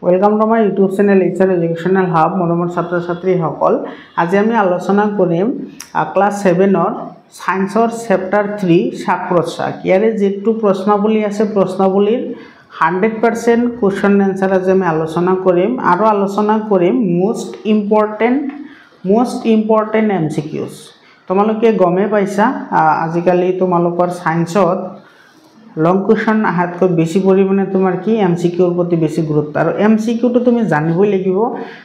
Welcome to my YouTube channel HR educational hub মৰমৰ ছাত্ৰ ছাত্ৰীসকল আজি আমি আলোচনা কৰিম ক্লাছ 7ৰ সায়েন্সৰ চেপ্টাৰ 3 শাক প্ৰশ্বাস ইয়াৰে যেটো প্ৰশ্নাৱলী আছে প্ৰশ্নাৱলীৰ 100% কোৱেশ্চন এনসাৰ আজি আমি আলোচনা কৰিম আৰু আলোচনা কৰিম মোস্ট ইম্পৰ্টেন্ট এমসিকিউজ তোমালোকে গমে পাইছা আজিকালি তোমালোকৰ সায়েন্সত লং কোৱেশ্চন আহাতকৈ বেছি পৰিমাণে তোমাৰ কি এমসিকিউৰ প্ৰতি বেছি গুৰুত্ব আৰু এমসিকিউটো তুমি জানিবই লাগিব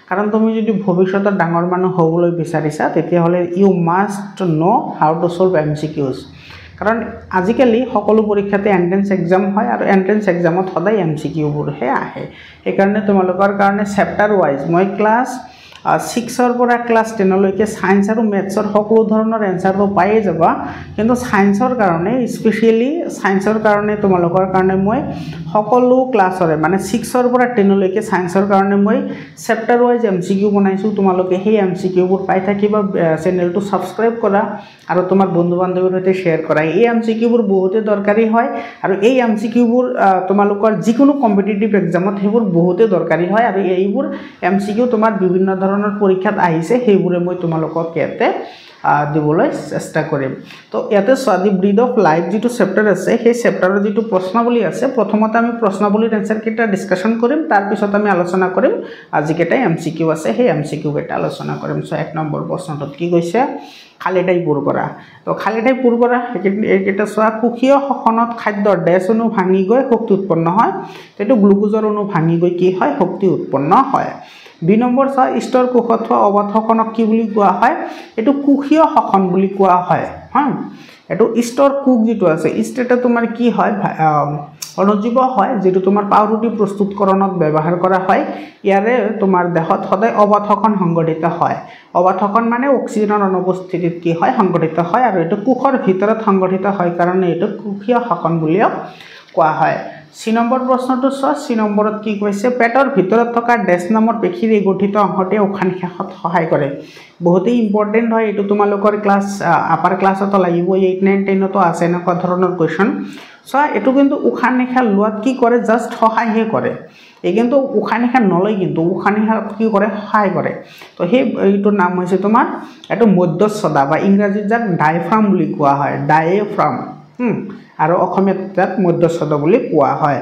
কাৰণ তুমি যদি ভৱিষ্যতৰ ডাঙৰ মানুহ হ'বলৈ বিচাৰিছা তেতিয়া হলে you must know how to solve MCQs কাৰণ আজিকালি সকলো পৰীক্ষাতে এন্ট্ৰেন্স এক্সাম হয় আৰু এন্ট্ৰেন্স এক্সামত সদায় এমসিকিউবোৰ হে আহে এই কাৰণে তোমালোকৰ কাৰণে চেপ্টাৰ ওয়াইজ মই ক্লাছ 6 পৰা ক্লাছ 10 লৈকে সায়েন্স আৰু ম্যাথছৰ সকলো ধৰণৰ এনসাৰটো পাইয়ে যাবা কিন্তু সায়েন্সৰ কাৰণে স্পেশালি সায়েন্সৰ কাৰণে তোমালোকৰ কাৰণে মই সকলো ক্লাছৰে মানে 6 পৰা 10 লৈকে সায়েন্সৰ কাৰণে মই চেপ্টাৰ ওয়াইজ এমসিকিউ বনাইছো তোমালোকে সেই এমসিকিউবোৰ পাই থাকিবা চেনেলটো সাবস্ক্ৰাইব কৰা আৰু তোমাৰ বন্ধু বান্ধৱীৰ সৈতে শেয়াৰ কৰা এই এমসিকিউবোৰ বহুতে দৰকাৰী হয় আৰু এই এমসিকিউবোৰ তোমালোকৰ যিকোনো কম্পিটিটিভ এক্সামত হেবোৰ বহুতে দৰকাৰী হয় আৰু এইবোৰ এমসিকিউ তোমাৰ বিভিন্ন ধৰণৰ পৰীক্ষাত আহিছে হেইবোৰে মই তোমালোকক ইয়াতে দিবলৈ চেষ্টা কৰিম তো ইয়াতে স্বাদি ব্ৰিড অফ লাইফ যেটো চেপ্টাৰ আছে সেই চেপ্টাৰৰ যেটো প্ৰশ্নাৱলী আছে প্ৰথমতে আমি প্ৰশ্নাৱলীৰ এনসাৰ কেটা ডিসকাশন কৰিম তাৰ পিছত আমি আলোচনা কৰিম আজি কেটা এমসিকিউ আছে সেই এমসিকিউ কেটা আলোচনা কৰিম সো 1 নম্বৰ প্ৰশ্নটো কি কৈছে খালি ঠাই পূৰ কৰা তো খালি ঠাই পূৰ কৰা এটা সোৱা কুক্ষীয় শোষণত খাদ্যৰ ডেছ অণু ভাঙি গৈ শক্তি উৎপন্ন হয় তেটো গ্লুকোজৰ অণু ভাঙি গৈ কি হয় শক্তি উৎপন্ন হয় 2 নম্বৰ सा স্তৰ কোষত হোৱা অবাধ শোষণক কি বুলি কোৱা হয় এটো কুক্ষীয় শোষণ বুলি কোৱা হয় হা এটো স্তৰ কোষ যেটো আছে ইষ্টেটা তোমাৰ কি হয় অনুজীৱ হয় যেটো তোমাৰ পাউৰুটি প্ৰস্তুতকৰণত ব্যৱহাৰ কৰা হয় ইয়াৰে তোমাৰ দেহত সদায় অবাধ শোষণ সংঘটিত হয় অবাধ শোষণ মানে অক্সিজেনৰ অনুপস্থিতিত কি হয় সংঘটিত হয় আৰু এটো কোষৰ ভিতৰত সংঘটিত হয় কাৰণে এটো কুক্ষীয় শোষণ বুলিও কোৱা হয় 3 নম্বৰ প্ৰশ্নটো সি নম্বৰত কি কৈছে পেটৰ ভিতৰত থকা ডেছ নামৰ পেশীৰে গঠিত অংশতে উশাহ নিশাহত সহায় কৰে বহুতে ইম্পৰ্টেন্ট হয় এটো তোমালোকৰ ক্লাছ আপাৰ ক্লাছত লাগিব 8 9 10 তো আছে না ক ধৰণৰ কোৱেশ্চন সো এটো কিন্তু উশাহ নিশাহ লোৱাত কি কৰে জাস্ট সহায়হে কৰে এই কিন্তু উশাহ নিশাহ নলয় কিন্তু উশাহ নিশাহ কি কৰে সহায় কৰে তো সেই এইটোৰ নাম হৈছে তোমাৰ এটো মধ্যস্থতা বা ইংৰাজীত যাক ডায়াফ্ৰাম বুলি কোৱা হয় ডায়াফ্ৰাম আৰু অসমীয়াত তাক মধ্যস্থতা বুলি কোৱা হয়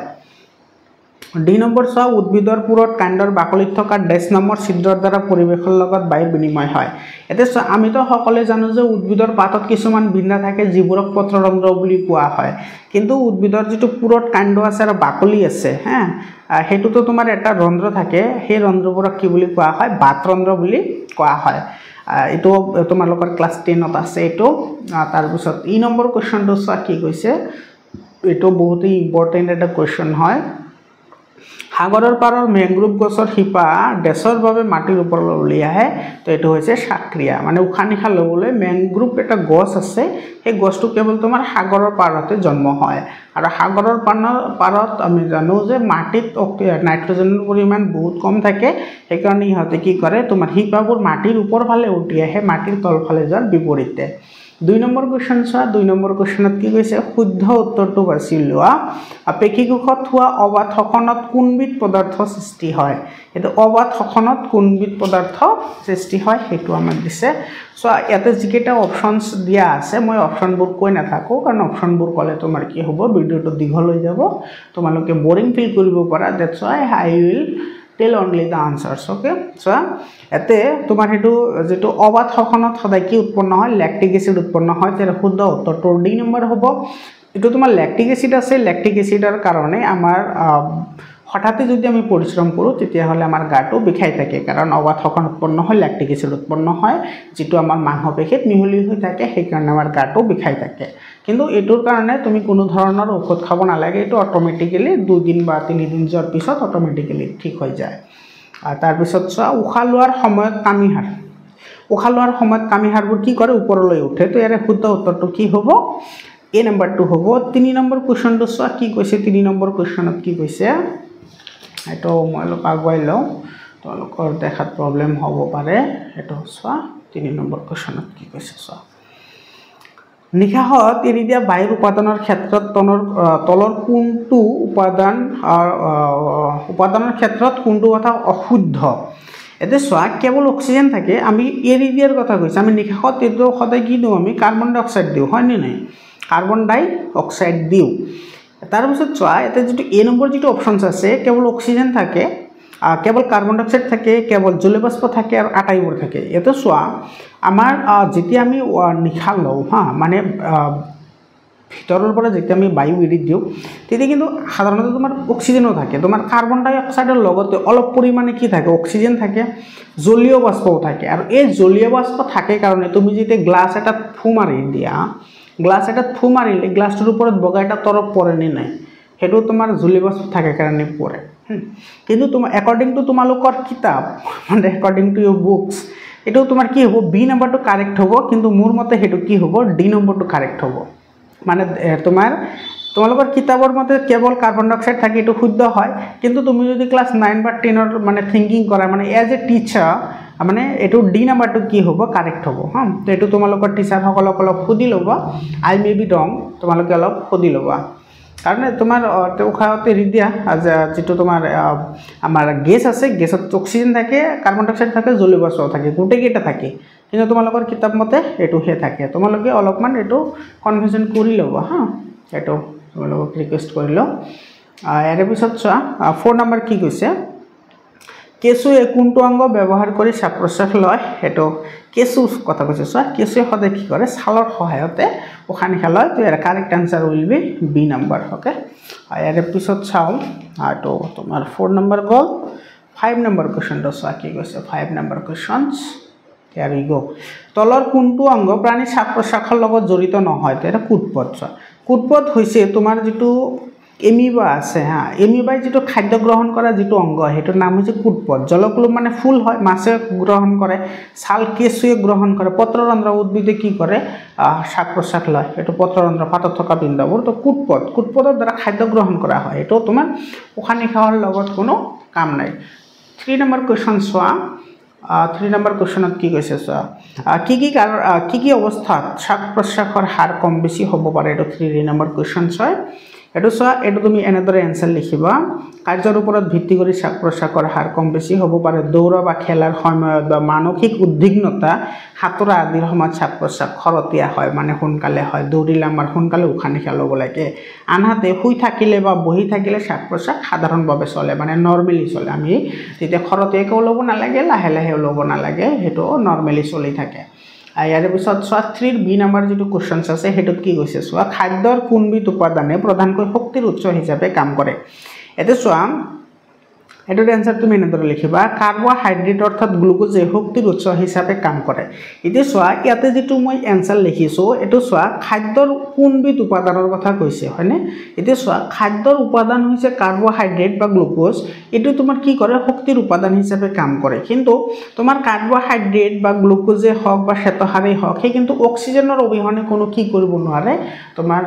2 নম্বৰ সা উদ্ভিদৰ পুৰত কাণ্ডৰ বাকলিত থকা ডেছ নামৰ ছিদ্ৰৰ দ্বাৰা পৰিৱেশৰ লগত বায়ুৰ বিনিময় হয় এতে আমিতো সকলে জানো যে উদ্ভিদৰ পাতত কিছুমান বিন্দা থাকে যিবোৰক পত্ৰৰন্ধ্ৰ বুলি কোৱা হয় কিন্তু উদ্ভিদৰ যেটো পুৰত কাণ্ড আছে আৰু বাকলি আছে হ্যাঁ হেতুটো তোমাৰ এটা ৰন্ধ্ৰ থাকে সেই ৰন্ধ্ৰবোৰক কি বুলি কোৱা হয় বাতৰন্ধ্ৰ বুলি কোৱা হয় এটো তোমালোকৰ ক্লাছ 10 ত আছে এটো তাৰ পিছত ই নম্বৰ কোৱেশ্চনটো সা কি কৈছে এটো বহুত ইম্পৰ্টেন্ট এটা কোৱেশ্চন হয় সাগৰৰ পাৰৰ মেংগ্ৰোভ গছৰ শিপা ডেছৰ বাবে মাটিৰ ওপৰলৈ উলি আহে তো এটো হৈছে সাক্ৰিয়া মানে উশাহ নিশাহ লবলৈ মেংগ্ৰোভ এটা গছ আছে সেই গছটো কেৱল তোমাৰ সাগৰৰ পাৰতে জন্ম হয় আৰু সাগৰৰ পাৰত আমি জানো যে মাটিত নাইট্ৰজেনৰ পৰিমাণ বহুত কম থাকে সেই কাৰণে ইহতে কি কৰে তোমাৰ শিপাবোৰ মাটিৰ ওপৰ ফালে উঠি আহে মাটিৰ তল ফালে যোৱাৰ বিপৰীতে 2 নম্বৰ কোৱেশ্চন সা 2 নম্বৰ কোৱেশ্চনত কি কৈছে শুদ্ধ উত্তৰটো বাছি লোৱা আপেক্ষিক কোষত হোৱা অবাধ শোষণত কোনবিধ পদাৰ্থ সৃষ্টি হয় এটো অবাধ শোষণত কোনবিধ পদাৰ্থ সৃষ্টি হয় হেতু আমাক দিছে সো ইয়াতে যিকেটা অপচনস দিয়া আছে মই অপচনবোৰ কৈ নাথাকো কাৰণ অপচনবোৰ কলে তোমাৰ কি হ'ব ভিডিওটো দীঘল হৈ যাব তোমালোকে বোৰিং ফিল কৰিব পাৰা that's why I will tell only the answers okay so এতে তোমাৰ হেতু যেটো অবাধ শোষণত সদায় কি উৎপন্ন হয় ল্যাকটিক এসিড উৎপন্ন হয় তেৰ শুদ্ধ উত্তৰটো ডি নম্বৰ হ'ব এটো তোমাৰ ল্যাকটিক এসিড আছে ল্যাকটিক এসিডৰ কাৰণে আমাৰ হঠাতে যদি আমি পৰিশ্ৰম কৰো তেতিয়া হলে আমাৰ গাটো বিখাই থাকে কাৰণ অবাধ শোষণ উৎপন্ন হয় ল্যাকটিক এসিড উৎপন্ন হয় যেটো আমাৰ মাংসপেশীত মিহলি হৈ থাকে সেই কাৰণে আমাৰ গাটো বিখাই থাকে কিন্তু এটোৰ কাৰণে তুমি কোনো ধৰণৰ ঔষধ খাব নালাগে এটো অটোমেটিক্যালি 2 দিন বা 3 দিন যোৱাৰ পিছত অটোমেটিক্যালি ঠিক হৈ যায় আৰ তাৰ পিছত উশাহ লোৱাৰ সময়ত কামিহাৰবোৰ কি কৰে ওপৰলৈ উঠে তো ইয়াৰে শুদ্ধ উত্তৰটো কি হ'ব এ নম্বৰটো হ'ব 3 নম্বৰ কোৱেশ্চনটো কি কৈছে 3 নম্বৰ কোৱেশ্চনত কি কৈছে এটো মই অলপ আগুৱাই লওঁ তোমালোকৰ দেখাত প্ৰবলেম হ'ব পাৰে এটো 3 নম্বৰ কোৱেশ্চনত কি কৈছে নিশাহত এৰি দিয়া বায়ুৰ উপাদানৰ ক্ষেত্ৰত তলৰ কোনটো উপাদানৰ ক্ষেত্ৰত কোনটো কথা অশুদ্ধ এতিয়া চোৱা কেৱল অক্সিজেন থাকে আমি এৰি দিয়াৰ কথা কৈছে আমি নিশাহত এইটো সদায় কি দিওঁ আমি কাৰ্বন ডাই অক্সাইড দিওঁ হয়নে নাই কাৰ্বন ডাই অক্সাইড দিওঁ তাৰপিছত চোৱা এটা যেটো এ নম্বৰ যেটো অপশনস আছে কেৱল অক্সিজেন থাকে কেৱল কাৰ্বন ডাই অক্সাইড থাকে কেৱল জলীয় বাষ্প থাকে আৰু আটাইবোৰ থাকে এটা চোৱা আমাৰ যেতিয়া আমি নিশা লওঁ হা মানে ভিতৰৰ পৰা যেতিয়া আমি বায়ু এৰি দিওঁ তেতিয়া কিন্তু সাধাৰণতে তোমাৰ অক্সিজেনো থাকে তোমাৰ কাৰ্বন ডাই অক্সাইডৰ লগতে অলপ পৰিমাণে কি থাকে অক্সিজেন থাকে জলীয় বাষ্পও থাকে আৰু এই জলীয় বাষ্প থাকে কাৰণে তুমি যেতিয়া গ্লাছ এটা ফু মাৰি দিয়া গ্লাছ এটা ফু মাৰিলে গ্লাছটোৰ ওপৰত বগা এটা তৰপ পৰে নে নাই হেতু তোমাৰ জলীয় বাষ্প থাকে কাৰণে পৰে কিন্তু তোমাৰ একৰ্ডিং টু তোমালোকৰ কিতাপ মানে একৰ্ডিং টু ইউৰ বুকস এটো তোমাৰ কি হ'ব বি নম্বৰটো কাৰেক্ট হ'ব কিন্তু মোৰ মতে হেতু কি হ'ব ডি নম্বৰটো কাৰেক্ট হ'ব মানে তোমালোকৰ কিতাপৰ মতে কেৱল কাৰ্বন ডাই অক্সাইড থাকে এটো শুদ্ধ হয় কিন্তু তুমি যদি ক্লাস 9 বা 10 ৰ মানে থিংকিং কৰা মানে এজ এ টিচাৰ মানে এটো ডি নম্বৰটো কি হ'ব কাৰেক্ট হ'ব হা তো এটো তোমালোকৰ টিচাৰ সকলক অলপ খুদি ল'বা আই মে বি ৰং তোমালোকে অলপ খুদি ল'বা কাৰণ তোমাৰ উখাহতে এৰি দিয়া যেটো তোমাৰ আমাৰ গেছ আছে গেছত অক্সিজেন থাকে কাৰ্বন ডাই অক্সাইড থাকে জলীয় বাষ্প থাকে গুটেকেইটা থাকে কিন্তু তোমালোকৰ কিতাপ মতে এটো হে থাকে তোমালোকে অলপমান এটো কনফিউজন কৰি ল'বা হা এটো তোমালোকক ৰিকুৱেষ্ট কৰিলো ইয়াৰ পিছত চোৱা 4 নম্বৰ কি কৈছে কেঁচুৱে কোনটো অংগ ব্যৱহাৰ কৰি শ্বাস প্ৰশ্বাস লয় এটো কেঁচু কথা কৈছে চোৱা কেঁচুৱে সদায় কি কৰে ছালৰ সহায়তে উশাহ নিশাহ লয় তো ইয়াৰ correct answer will be B number okay ইয়াৰ পিছত চাও এটো তোমাৰ 4 নম্বৰ গল 5 নম্বৰ কোৱেশ্চনটো চোৱা কি কৈছে 5 number questions Here we go. তলৰ কোনটো অংগ প্ৰাণী শ্বাস প্ৰশ্বাসৰ লগত জড়িত নহয় এটা কুটপথ কুটপথ হৈছে তোমাৰ যেটো এমিবা আছে হা এমিবাই যেটো খাদ্য গ্ৰহণ কৰা যেটো অংগ হেটো নাম হৈছে কুটপথ জলকুল মানে ফুল হয় মাছে গ্ৰহণ কৰে ছাল কেঁচুৱে গ্ৰহণ কৰে পত্ৰৰন্ধ্ৰ উদ্ভিদে কি কৰে শ্বাস প্ৰশ্বাস লয় এটো পত্ৰৰন্ধ্ৰ পাতত থকা বিন্দুবোৰ তো কুটপথৰ দ্বাৰা খাদ্য গ্ৰহণ কৰা হয় এটো তোমাৰ উশাহ নিশাহৰ লগত কোনো কাম নাই 3 নম্বৰ কোৱেশ্চন চোৱা 3 নম্বৰ কোৱেশ্চনত কি কৈছে চোৱা কি অৱস্থাত শ্বাস প্ৰশ্বাসৰ হাৰ কম বেছি হ'ব পাৰে এটো 3 নম্বৰ কোৱেশ্চন হয় এটো চোৱা এটো তুমি এনেদৰে আনসাৰ লিখিবা কাৰ্যৰ ওপৰত ভিত্তি কৰি শ্বাস প্ৰশ্বাসৰ হাৰ কম বেছি হ'ব পাৰে দৌৰা বা খেলাৰ সময়ত বা মানসিক উদ্বিগ্নতা হাতৰা আদিৰ সময়ত শ্বাস প্ৰশ্বাস খৰতীয়া হয় মানে সোনকালে হয় দৌৰিলে আমাৰ সোনকালে উশাহ নিশাহ ল'ব লাগে আনহাতে শুই থাকিলে বা বহি থাকিলে শ্বাস প্ৰশ্বাস সাধাৰণভাৱে চলে মানে নৰমালি চলে আমি তেতিয়া খৰতীয়াকৈ ল'ব নালাগে লাহে লাহে ল'ব নালাগে হেটো নৰমালি চলি থাকে ইয়াৰ পিছত চোৱা 3 বি নম্বৰ যেটো কোৱেশ্চনস আছে হেটোত কি কৈছে চোৱা খাদ্যৰ কোনবিধ উপাদানে প্ৰধানকৈ শক্তিৰ উৎস হিচাপে কাম কৰে এতে চোৱা এটোৰ আনসাৰ তুমি এনেদৰে লিখিবা কাৰ্বোহাইড্ৰেট অৰ্থাৎ গ্লুকোজে শক্তিৰ উৎস হিচাপে কাম কৰে ইতে চোৱা ইয়াতে যেটো মই আনসাৰ লিখিছো এটো চোৱা খাদ্যৰ কোনবিধ উপাদানৰ কথা কৈছে হয়নে ইতে চোৱা খাদ্যৰ উপাদান হৈছে কাৰ্বোহাইড্ৰেট বা গ্লুকোজ এটো তোমাৰ কি কৰে শক্তিৰ উপাদান হিচাপে কাম কৰে কিন্তু তোমাৰ কাৰ্বোহাইড্ৰেট বা গ্লুকোজে হক বা শ্বেতসাৰে হক হে কিন্তু অক্সিজেনৰ অবিহনে কোনো কি কৰিব নোৱাৰে তোমাৰ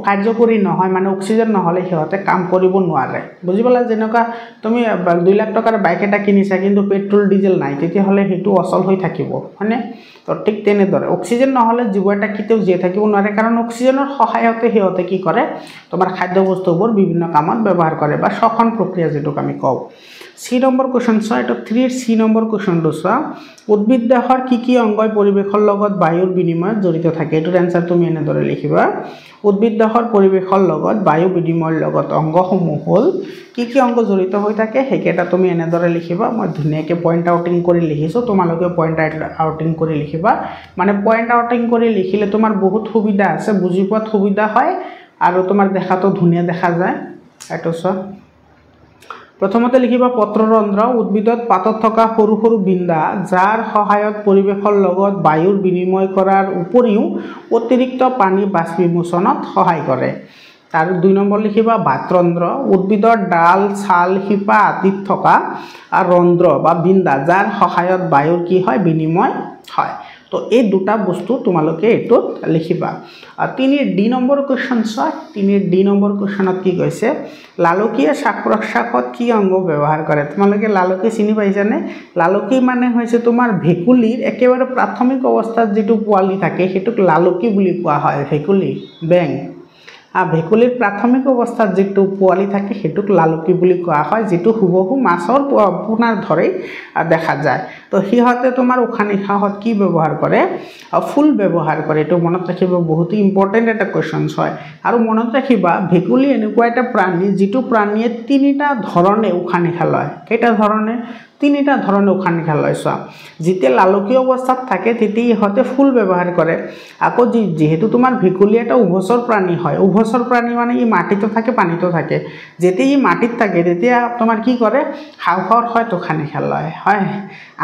কাৰ্যকৰী নহয় মানে অক্সিজেন নহলে হেতে কাম কৰিব নোৱাৰে বুজিবলা যেনকা তুমি 2 লাখ টকাৰ বাইক এটা কিনিছা কিন্তু পেট্ৰল ডিজেল নাই তেতিয়া হলে হেতু অচল হৈ থাকিব মানে তো ঠিক তেনে দৰে অক্সিজেন নহলে জীৱ এটা কিতেও জিয়ে থাকিব নোৱাৰে কাৰণ অক্সিজেনৰ সহায়তে হেতে কি কৰে তোমাৰ খাদ্য বস্তুবোৰ বিভিন্ন কামত ব্যৱহাৰ কৰে বা শ্বসন প্ৰক্ৰিয়া যেটো আমি কও সি নম্বৰ কোৱেশ্চন চোৱা এটা 3 সি নম্বৰ কোৱেশ্চনটো চোৱা উদ্ভিদ দেহৰ কি অংগই পৰিবেশৰ লগত বায়ুৰ বিনিময়ত জড়িত থাকে এটোৰ আনসাৰ তুমি এনেদৰে লিখিবা উদ্ভিদ দেহৰ পৰিবেশৰ লগত বায়ু বিনিময়ৰ লগত অংগসমূহ হল কি অংগ জড়িত হৈ থাকে হেকেটা তুমি এনেদৰে লিখিবা মই ধুনিয়াকে পইণ্ট আউটিং কৰি লিখিছো তোমালোকে পইণ্ট আউটিং কৰি লিখিবা মানে পইণ্ট আউটিং কৰি লিখিলে তোমাৰ বহুত সুবিধা আছে বুজি পোৱাত সুবিধা হয় আৰু তোমাৰ দেখাটো ধুনিয়া দেখা যায় এটো চোৱা প্ৰথমতে লিখিবা পত্ৰৰন্ধ্ৰ উদ্ভিদত পাতত থকা সৰু সৰু বিন্দা যাৰ সহায়ত পৰিবেশৰ লগত বায়ুৰ বিনিময় কৰাৰ উপৰিও অতিৰিক্ত পানী বাষ্পীভূষণত সহায় কৰে তাৰ 2 নম্বৰ লিখিবা বাতৰন্ধ্ৰ উদ্ভিদৰ ডাল ছাল শিপা আদিত থকা ৰন্ধ্ৰ বা বিন্দা যাৰ সহায়ত বায়ুৰ কি হয় বিনিময় হয় তো এই দুটা বস্তু তোমালোকে এটোত লিখিবা 3 নম্বৰ কোৱেশ্চন চোৱা 3 নম্বৰ কোৱেশ্চনত কি কৈছে লালকীয়া শ্বাস প্ৰশ্বাসত কি অংগ ব্যৱহাৰ কৰে তোমালোকে লালকী চিনি পাইছানে লালকী মানে হৈছে তোমাৰ ভেকুলীৰ একেবাৰে প্ৰাথমিক অৱস্থাত যেটো পোৱালি থাকে হেতুক লালকী বুলি কোৱা হয় ভেকুলী বেং ভেকুলীৰ প্ৰাথমিক অৱস্থাত যেটো পোৱালি থাকে হেতুক লালকী বুলি কোৱা হয় যেটো হুবহু মাছৰ পুনাৰ ধৰে দেখা যায় তো হিহতে তোমাৰ উশাহ নিশাহত কি ব্যৱহাৰ কৰে ফুল ব্যৱহাৰ কৰে এটো মনত ৰাখিবা বহুত ইম্পৰ্টেন্ট এটা কোৱেশ্চন হয় আৰু মনত ৰাখিবা ভেকুলী এনেকুৱা এটা প্ৰাণী যেটো প্ৰাণীয়ে তিনিটা ধৰণে উশাহ নিশাহ লয় কেইটা ধৰণে তিনিটা ধৰণে উশাহ নিশাহ লয় চোৱা যেতিয়া লালকী অৱস্থাত থাকে তেতিয়া ইহতে ফুল ব্যৱহাৰ কৰে আকৌ যেহেতু তোমাৰ ভেকুলী এটা উভচৰ প্ৰাণী হয় উভচৰ প্ৰাণী মানে ই মাটিতে থাকে পানীতে থাকে যেতিয়া ই মাটিত থাকে তেতিয়া তোমাৰ কি কৰে হাওঁফাওঁৰ হয়তো উশাহ নিশাহ লয় হয়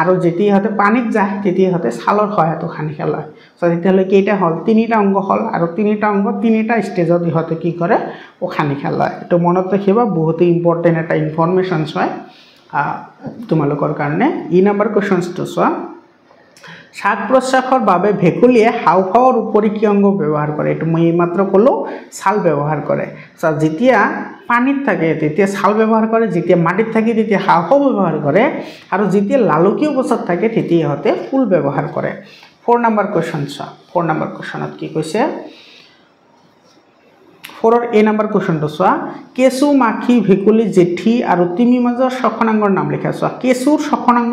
আৰু যেতিয়া ইহতে পানীত যায় তেতিয়া ইহতে ছালৰ হয়তো উশাহ নিশাহ লয় সো তেতিয়ালৈ কেইটা হল তিনিটা অংগ হল আৰু তিনিটা অংগ তিনিটা ষ্টেজত ইহতে কি কৰে উশাহ নিশাহ লয় এটো মনত ৰাখিবা বহুত ইম্পৰ্টেন্ট এটা ইনফৰমেশন হয় তোমালোকৰ কাৰণে ই নম্বৰ কোৱেশ্চনটো চোৱা শ্বাস প্ৰশ্বাসৰ বাবে ভেকুলীয়ে হাওঁফাওঁৰ উপৰি কি অংগ ব্যৱহাৰ কৰে এটো মই মাত্ৰ কলো ছাল ব্যৱহাৰ কৰে যেতিয়া পানীত থাকে তেতিয়া ছাল ব্যৱহাৰ কৰে যেতিয়া মাটিত থাকে তেতিয়া হাওঁফাওঁ ব্যৱহাৰ কৰে আৰু যেতিয়া লালকী অৱস্থাত থাকে তেতিয়া ইহতে ফুল ব্যৱহাৰ কৰে 4 নম্বৰ কোৱেশ্চন চোৱা 4 নম্বৰ কোৱেশ্চনত কি কৈছে 4 এ নম্বৰ কোৱেশ্চনটো চোৱা কেঁচু মাখি ভেকুলী জেঠী আৰু তিমি মাজৰ শ্বসনাংগৰ নাম লিখা চোৱা কেঁচুৰ শ্বসনাংগ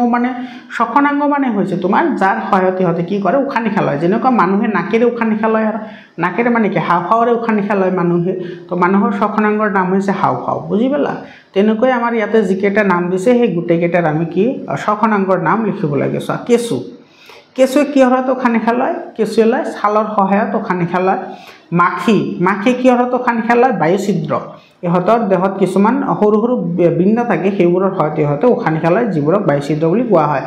মানে হৈছে তোমাৰ যাৰ সহায়ত ইহতে কি কৰে উশাহ নিশাহ লয় যেনেকুৱা মানুহে নাকেৰে উশাহ নিশাহ লয় আৰু নাকেৰে মানে কি হাওঁফাওঁৰে উশাহ নিশাহ লয় মানুহে তো মানুহৰ শ্বসনাংগৰ নাম হৈছে হাওঁফাওঁ বুজি পালা তেনেকৈ আমাৰ ইয়াতে যিকেইটা নাম দিছে সেই গুটেকেইটাৰ আমি কি শ্বসনাংগৰ নাম লিখিব লাগে চোৱা কেঁচুৱে কিহৰত উশাহ নিশাহ লয় কেঁচুৱে লয় ছালৰ সহায়ত উশাহ নিশাহ লয় মাখি কিহৰত উশাহ নিশাহ লয় বায়ু ছিদ্ৰ ইহতৰ দেহত কিছুমান সৰু সৰু বিন্দু থাকে সেইবোৰৰ হয়তো ইহতে উশাহ নিশাহ লয় যিবোৰক বায়ু ছিদ্ৰ বুলি কোৱা হয়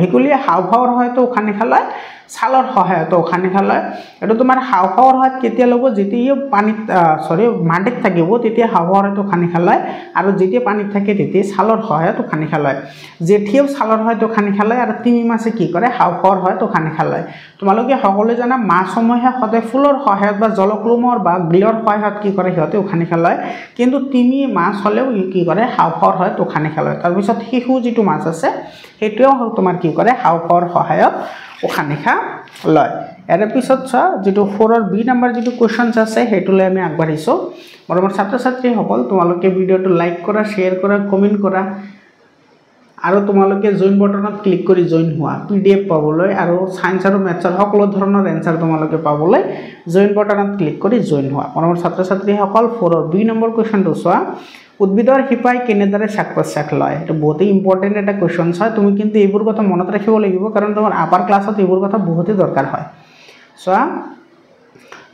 ভেকুলীয়ে হাওঁফাওঁৰ হয়তো উশাহ নিশাহ লয় ছালৰ সহায়ত উশাহ নিশাহ লয় এটো তোমাৰ হাওঁফাওঁৰ হয়ত কেতিয়া ল'ব যেতিয়া পানীত মাটিত থাকিব তেতিয়া হাওঁফাওঁৰ হয়তো উশাহ নিশাহ লয় আৰু যেতিয়া পানীত থাকে তেতিয়া ছালৰ সহায়ত উশাহ নিশাহ লয় জেঠীয়েও ছালৰ হয়তো উশাহ নিশাহ লয় আৰু তিমি মাছে কি কৰে হাওঁফাওঁৰ হয়তো উশাহ নিশাহ লয় তোমালোকে সকলোৱে জানা মাছসমূহে সদায় ফুলৰ সহায়ত বা জলক্ৰমৰ বা গ্লীলৰ সহায়ত কি কৰে সিহঁতে উশাহ নিশাহ লয় কিন্তু তিমি মাছ হলেও কি কৰে হাওঁফাওঁৰ হয়তো উশাহ নিশাহ লয় তাৰ পিছত শিশু যেটো মাছ আছে হেটোও তোমাৰ কি কৰে হাওঁফাওঁৰ সহায়ত উশাহ নিশাহ লয় ইয়াৰ পিছত চোৱা যেটো 4 বি নম্বৰ যেটো কোৱেশ্চনছ আছে হেতুলৈ আমি আগবাঢ়িছো মৰমৰ ছাত্ৰ ছাত্ৰী সকল তোমালোকে ভিডিওটো লাইক কৰা শেয়াৰ কৰা কমেন্ট কৰা আৰু তোমালোকে জয়েন বটনত ক্লিক কৰি জয়েন হোৱা পিডিএফ পাবলৈ আৰু সায়েন্স আৰু মেথছৰ সকলো ধৰণৰ এনসাৰ তোমালোকে পাবলৈ জয়েন বটনত ক্লিক কৰি জয়েন হোৱা মৰমৰ ছাত্ৰ ছাত্ৰী সকল 4 বি নম্বৰ কোৱেশ্চনটো চোৱা উদ্ভিদৰ শিপাই কেনেদৰে শ্বাস প্ৰশ্বাস লয় এটা বহুত ইম্পৰ্টেন্ট এটা কোৱেশ্চন হয় তুমি কিন্তু এইবোৰ কথা মনত ৰাখিব লাগিব কাৰণ তোমাৰ আপাৰ ক্লাছত এইবোৰ কথা বহুত দৰকাৰ হয় চোৱা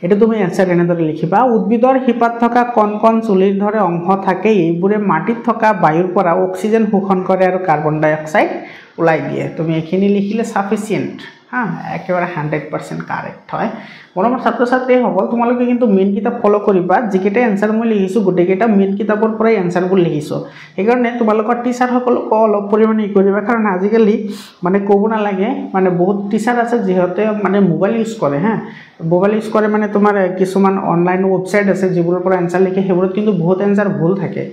এটা তুমি এনসাৰ এনেদৰে লিখিবা উদ্ভিদৰ শিপাত থকা কণ চুলিৰ ধৰে অংশ থাকে এইবোৰে মাটিত থকা বায়ুৰ পৰা অক্সিজেন শোষণ কৰে আৰু কাৰ্বন ডাই অক্সাইড ওলাই দিয়ে তুমি এখিনি লিখিলে সাফিসিয়েন্ট একেবাৰে 100% কাৰেক্ট হয় মৰমৰ ছাত্ৰ ছাত্ৰী সকল তোমালোকে কিন্তু মেইন কিতাপ ফলো কৰিবা যিকেইটা এনসাৰ মই লিখিছো গুটেকেইটা মেইন কিতাপৰ পৰাই এনসাৰবোৰ লিখিছো সেইকাৰণে তোমালোকৰ টিচাৰ সকল অলপ পৰিমাণে কৰিবা কাৰণ আজিকালি মানে ক'ব নালাগে মানে বহুত টিচাৰ আছে যিহতে মানে মোবাইল ইউজ কৰে মোবাইল ইউজ কৰে মানে তোমাৰ কিছুমান অনলাইন ওয়েবসাইট আছে যিবোৰৰ পৰা এনসাৰ লিখে সেইবোৰত কিন্তু বহুত এনসাৰ ভুল থাকে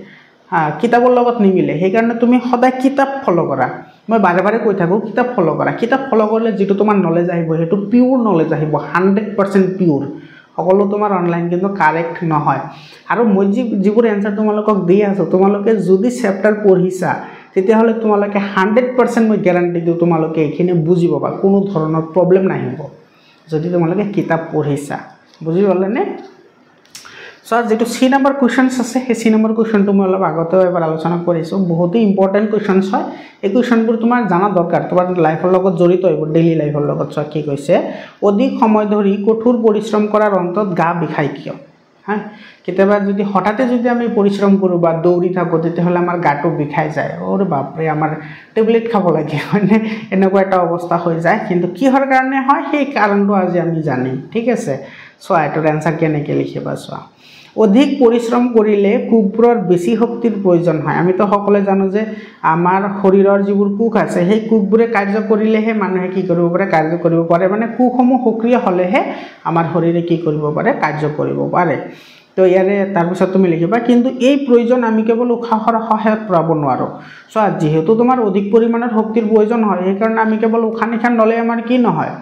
কিতাপৰ লগত নিমিলে সেইকাৰণে তুমি সদায় কিতাপ ফলো কৰা মই বাৰে বাৰে কৈ থাকো কিতাপ ফলো কৰা কিতাপ ফলো কৰিলে যেটো তোমাৰ নলেজ আহিব হেতু পিওৰ নলেজ আহিব 100% পিওৰ সকলো তোমাৰ অনলাইন কিন্তু কাৰেক্ট নহয় আৰু মই যিবোৰ এনসাৰ তোমালোকক দি আছো তোমালোকে যদি চেপ্টাৰ পঢ়িছা তেতিয়া হলে তোমালোকে 100% মই গ্যাৰান্টি দিও তোমালোকে এখিনি বুজি পাবা কোনো ধৰণৰ প্ৰবলেম নাহিব যদি তোমালোকে কিতাপ পঢ়িছা বুজি পালেনে সো যেটো সি নম্বৰ কোৱেশ্চনছ আছে হে সি নম্বৰ কোৱেশ্চনটো মই অলপ আগতে এবাৰ আলোচনা কৰিছো বহুত ইম্পৰ্টেন্ট কোৱেশ্চনছ হয় এই কোৱেশ্চনবোৰ তোমাৰ জানা দৰকাৰ তোমাৰ লাইফৰ লগত জড়িত হ'ব ডেইলি লাইফৰ লগত সো কি কৈছে অধিক সময় ধৰি কঠোৰ পৰিশ্ৰম কৰাৰ অন্তত গা বিখাই কিয় কেতিয়াবা যদি হঠাতে যদি আমি পৰিশ্ৰম কৰো বা দৌৰি থাকো তেতিয়া হলে আমাৰ গাটো বিখাই যায় ওৰে বাপৰে আমাৰ টেবলেট খাব লাগে মানে এনেকুৱা এটা অৱস্থা হৈ যায় কিন্তু কিহৰ কাৰণে হয় সেই কাৰণটো আজি আমি জানিম ঠিক আছে সো এটাৰ আনসাৰ কেনেকৈ লিখিবা সো অধিক পৰিশ্ৰম কৰিলে কোষবোৰৰ বেছি শক্তিৰ প্ৰয়োজন হয় আমি তো সকলোৱে জানো যে আমাৰ শৰীৰৰ যিবোৰ কোষ আছে সেই কোষবোৰে কাৰ্য কৰিলেহে মানুহে কি কৰিব পাৰে কাৰ্য কৰিব পাৰে মানে কোষসমূহ সক্ৰিয় হ'লেহে আমাৰ শৰীৰে কি কৰিব পাৰে কাৰ্য কৰিব পাৰে তো ইয়াৰে তাৰপিছত তুমি লিখিবা কিন্তু এই প্ৰয়োজন আমি কেৱল উশাহৰ সহায়ত পাব নোৱাৰো সো যেহেতু তোমাৰ অধিক পৰিমাণৰ শক্তিৰ প্ৰয়োজন হয় সেই কাৰণে আমি কেৱল উশাহ নিশাহ ল'লে আমাৰ কি নহয়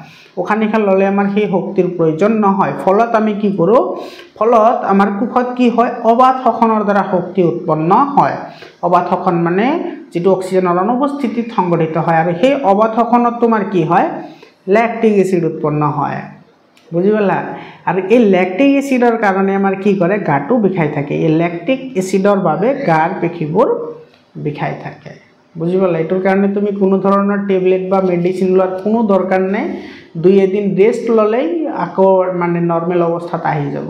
উশাহ নিশাহ ল'লে আমাৰ সেই শক্তিৰ প্ৰয়োজন নহয় ফলত আমি কি কৰো ফলত আমাৰ কোষত কি হয় অবাধ শ্বসনৰ দ্বাৰা শক্তি উৎপন্ন হয় অবাধ শ্বসন মানে যেটো অক্সিজেনৰ অনুপস্থিতিত সংঘটিত হয় আৰু সেই অবাধ শ্বসনত তোমাৰ কি হয় ল্যাকটিক এসিড উৎপন্ন হয় বুঝি পালা আৰু এই ল্যাকটিক এসিডৰ কাৰণে আমাৰ কি কৰে গাটো বিষাই থাকে এই ল্যাকটিক এসিডৰ বাবে গাৰ পেশীবোৰ বিষাই থাকে বুঝি পালা এটোৰ কাৰণে তুমি কোনো ধৰণৰ টেবলেট বা মেডিসিন লোৱাৰ কোনো দৰকাৰ নাই দুই এদিন ৰেষ্ট ললেই আকৌ মানে নৰমাল অৱস্থাত আহি যাব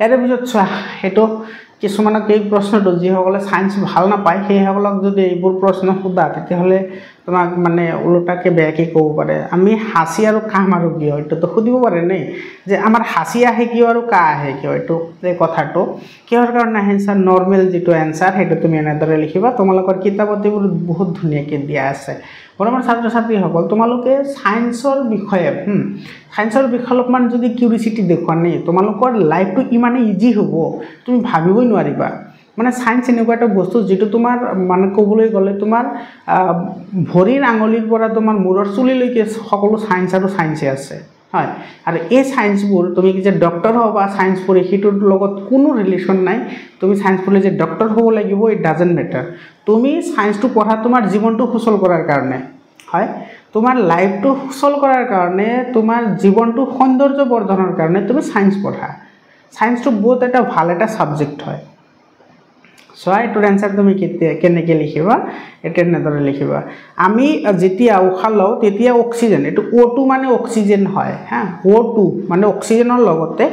এৰ পিছত চোৱা হেতু কিছুমানক এই প্ৰশ্নটো যিসকলে সায়েন্স ভাল নাপায় সেইসকলক যদি এইবোৰ প্ৰশ্ন সুধা তেতিয়াহলে তোমাক মানে উল্টাকে বেয়াকে ক'ব পাৰে আমি হাসি আৰু কাম আৰু কিয় এটো সুধিব পাৰে নাই যে আমাৰ হাসি আহে কিয় আৰু কা আহে কিয় এটো এই কথাটো কিহৰ কাৰণে আনসাৰ নৰমাল যেটো আনসাৰ হেতু তুমি এনেদৰে লিখিবা তোমালোকৰ কিতাপত এইবোৰ বহুত ধুনিয়াকে দিয়া আছে বৰ্তমান ছাত্ৰ ছাত্ৰী সকল তোমালোকে সায়েন্সৰ বিষয়ে সায়েন্সৰ বিষয়ে অলপমান যদি কিউৰিসিটি দেখুৱা নাই তোমালোকৰ লাইফটো ইমানে ইজি হ'ব তুমি ভাবিবই নোৱাৰিবা মানে সায়েন্স এনেকুৱা এটা বস্তু যেটো তোমাৰ মানে কবলৈ গলে তোমাৰ ভৰিৰ আঙুলিৰ পৰা তোমাৰ মূৰৰ চুলিলৈকে সকলো সায়েন্স আৰু সায়েন্সে আছে হয় আৰু এই সায়েন্সবোৰ তুমি যে ডক্টৰ হবা সায়েন্স পঢ়ি হিটোৰ লগত কোনো ৰিলেশন নাই তুমি সায়েন্স পঢ়লে যে ডক্টৰ হ'ব লাগিব ইট ডাজন্ট ম্যাটাৰ তুমি সায়েন্সটো পঢ়া তোমাৰ জীৱনটো সুচল কৰাৰ কাৰণে হয় তোমাৰ লাইফটো সুচল কৰাৰ কাৰণে তোমাৰ জীৱনটো সৌন্দৰ্য বৰ্ধনৰ কাৰণে তুমি সায়েন্স পঢ়া সায়েন্সটো বহুত এটা ভাল এটা সাবজেক্ট হয় সো এটোৰ আনসাৰ তুমি কেনেকে লিখিবা এটা নেদৰে লিখিবা আমি যেতিয়া উশাহ লও তেতিয়া অক্সিজেন এটো O2 মানে অক্সিজেন হয় হ্যাঁ O2 মানে অক্সিজেনৰ লগতে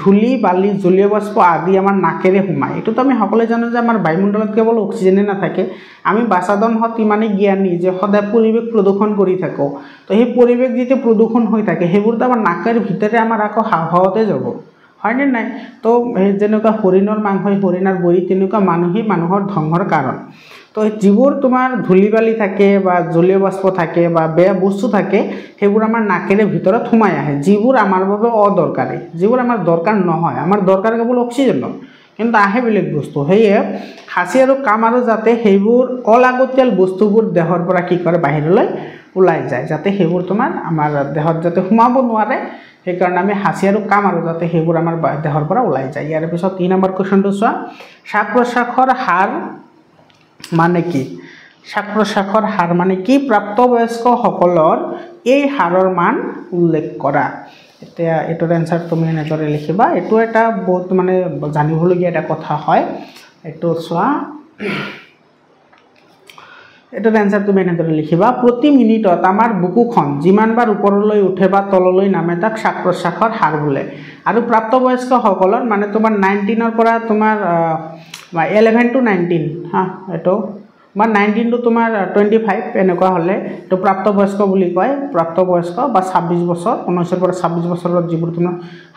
ধূলি বালি জলীয় বাষ্প আদি আমাৰ নাকেৰে হুমায় এটো তো আমি সকলোৱে জানো যে আমাৰ বায়ুমণ্ডলত কেৱল অক্সিজেনে নাথাকে আমি বাসাদন হত ইমানে জ্ঞানী যে সদায় পৰিবেশ প্ৰদূষণ কৰি থাকো তো সেই পৰিবেশ যেতিয়া প্ৰদূষণ হৈ থাকে হেবোৰ তো আমাৰ নাকেৰ ভিতৰে আমাৰ আকৌ হাওঁতে যাব হয় নে নাই তো যেনেকুৱা হৰিণৰ মাংস হৰিণৰ বৰি তেনেকুৱা মানুহৰ ধ্বংসৰ কাৰণ তো যিবোৰ তোমাৰ ধুলিবালি থাকে বা জলীয় বাষ্প থাকে বা বেয়া বস্তু থাকে হেবোৰ আমাৰ নাকেৰে ভিতৰত হুমাই আহে যিবোৰ আমাৰ বাবে অদৰকাৰী যিবোৰ আমাৰ দৰকাৰ নহয় আমাৰ দৰকাৰ কেৱল অক্সিজেন কিন্তু আহে বেলেগ বস্তু হেয়ে হাসি আৰু কাম আৰু যাতে হেবোৰ অলাগতিয়াল বস্তুবোৰ দেহৰ পৰা কি কৰে বাহিৰলৈ ওলাই যায় যাতে হেবোৰ তোমাৰ আমাৰ দেহত যাতে হুমাব নোৱাৰে সেই কাৰণে আমি হাসি আৰু কাম আৰু যাতে হেবোৰ আমাৰ দেহৰ পৰা ওলাই যায় ইয়াৰ পিছত 3 নম্বৰ কোৱেশ্চনটো চোৱা শ্বাস প্ৰশ্বাসৰ হাৰ মানে কি শ্বাস প্ৰশ্বাসৰ হাৰ মানে কি প্ৰাপ্তবয়স্ক সকলৰ এই হাৰৰ মান উল্লেখ কৰা এতিয়া এটোৰ আনসাৰ তুমি এনেদৰে লিখিবা এটো এটা বহুত মানে জানিবলগীয়া এটা কথা হয় এটো চোৱা এটোৰ আনসাৰ তুমি এনেদৰে লিখিবা প্ৰতি মিনিটত আমাৰ বুকুখন যিমানবাৰ ওপৰলৈ উঠে বা তললৈ নামে তাক শ্বাস প্ৰশ্বাসৰ হাৰ বোলে আৰু প্ৰাপ্তবয়স্ক সকলৰ মানে তোমাৰ 19 ৰ পৰা তোমাৰ 11 to 19 হা এটো বা 19 to তোমাৰ 25 এনেকুৱা হলে তো প্ৰাপ্তবয়স্ক বুলি কয় প্ৰাপ্তবয়স্ক বা 26 বছৰ 19 ৰ পৰা 26 বছৰৰ যিবোৰ তোমাৰ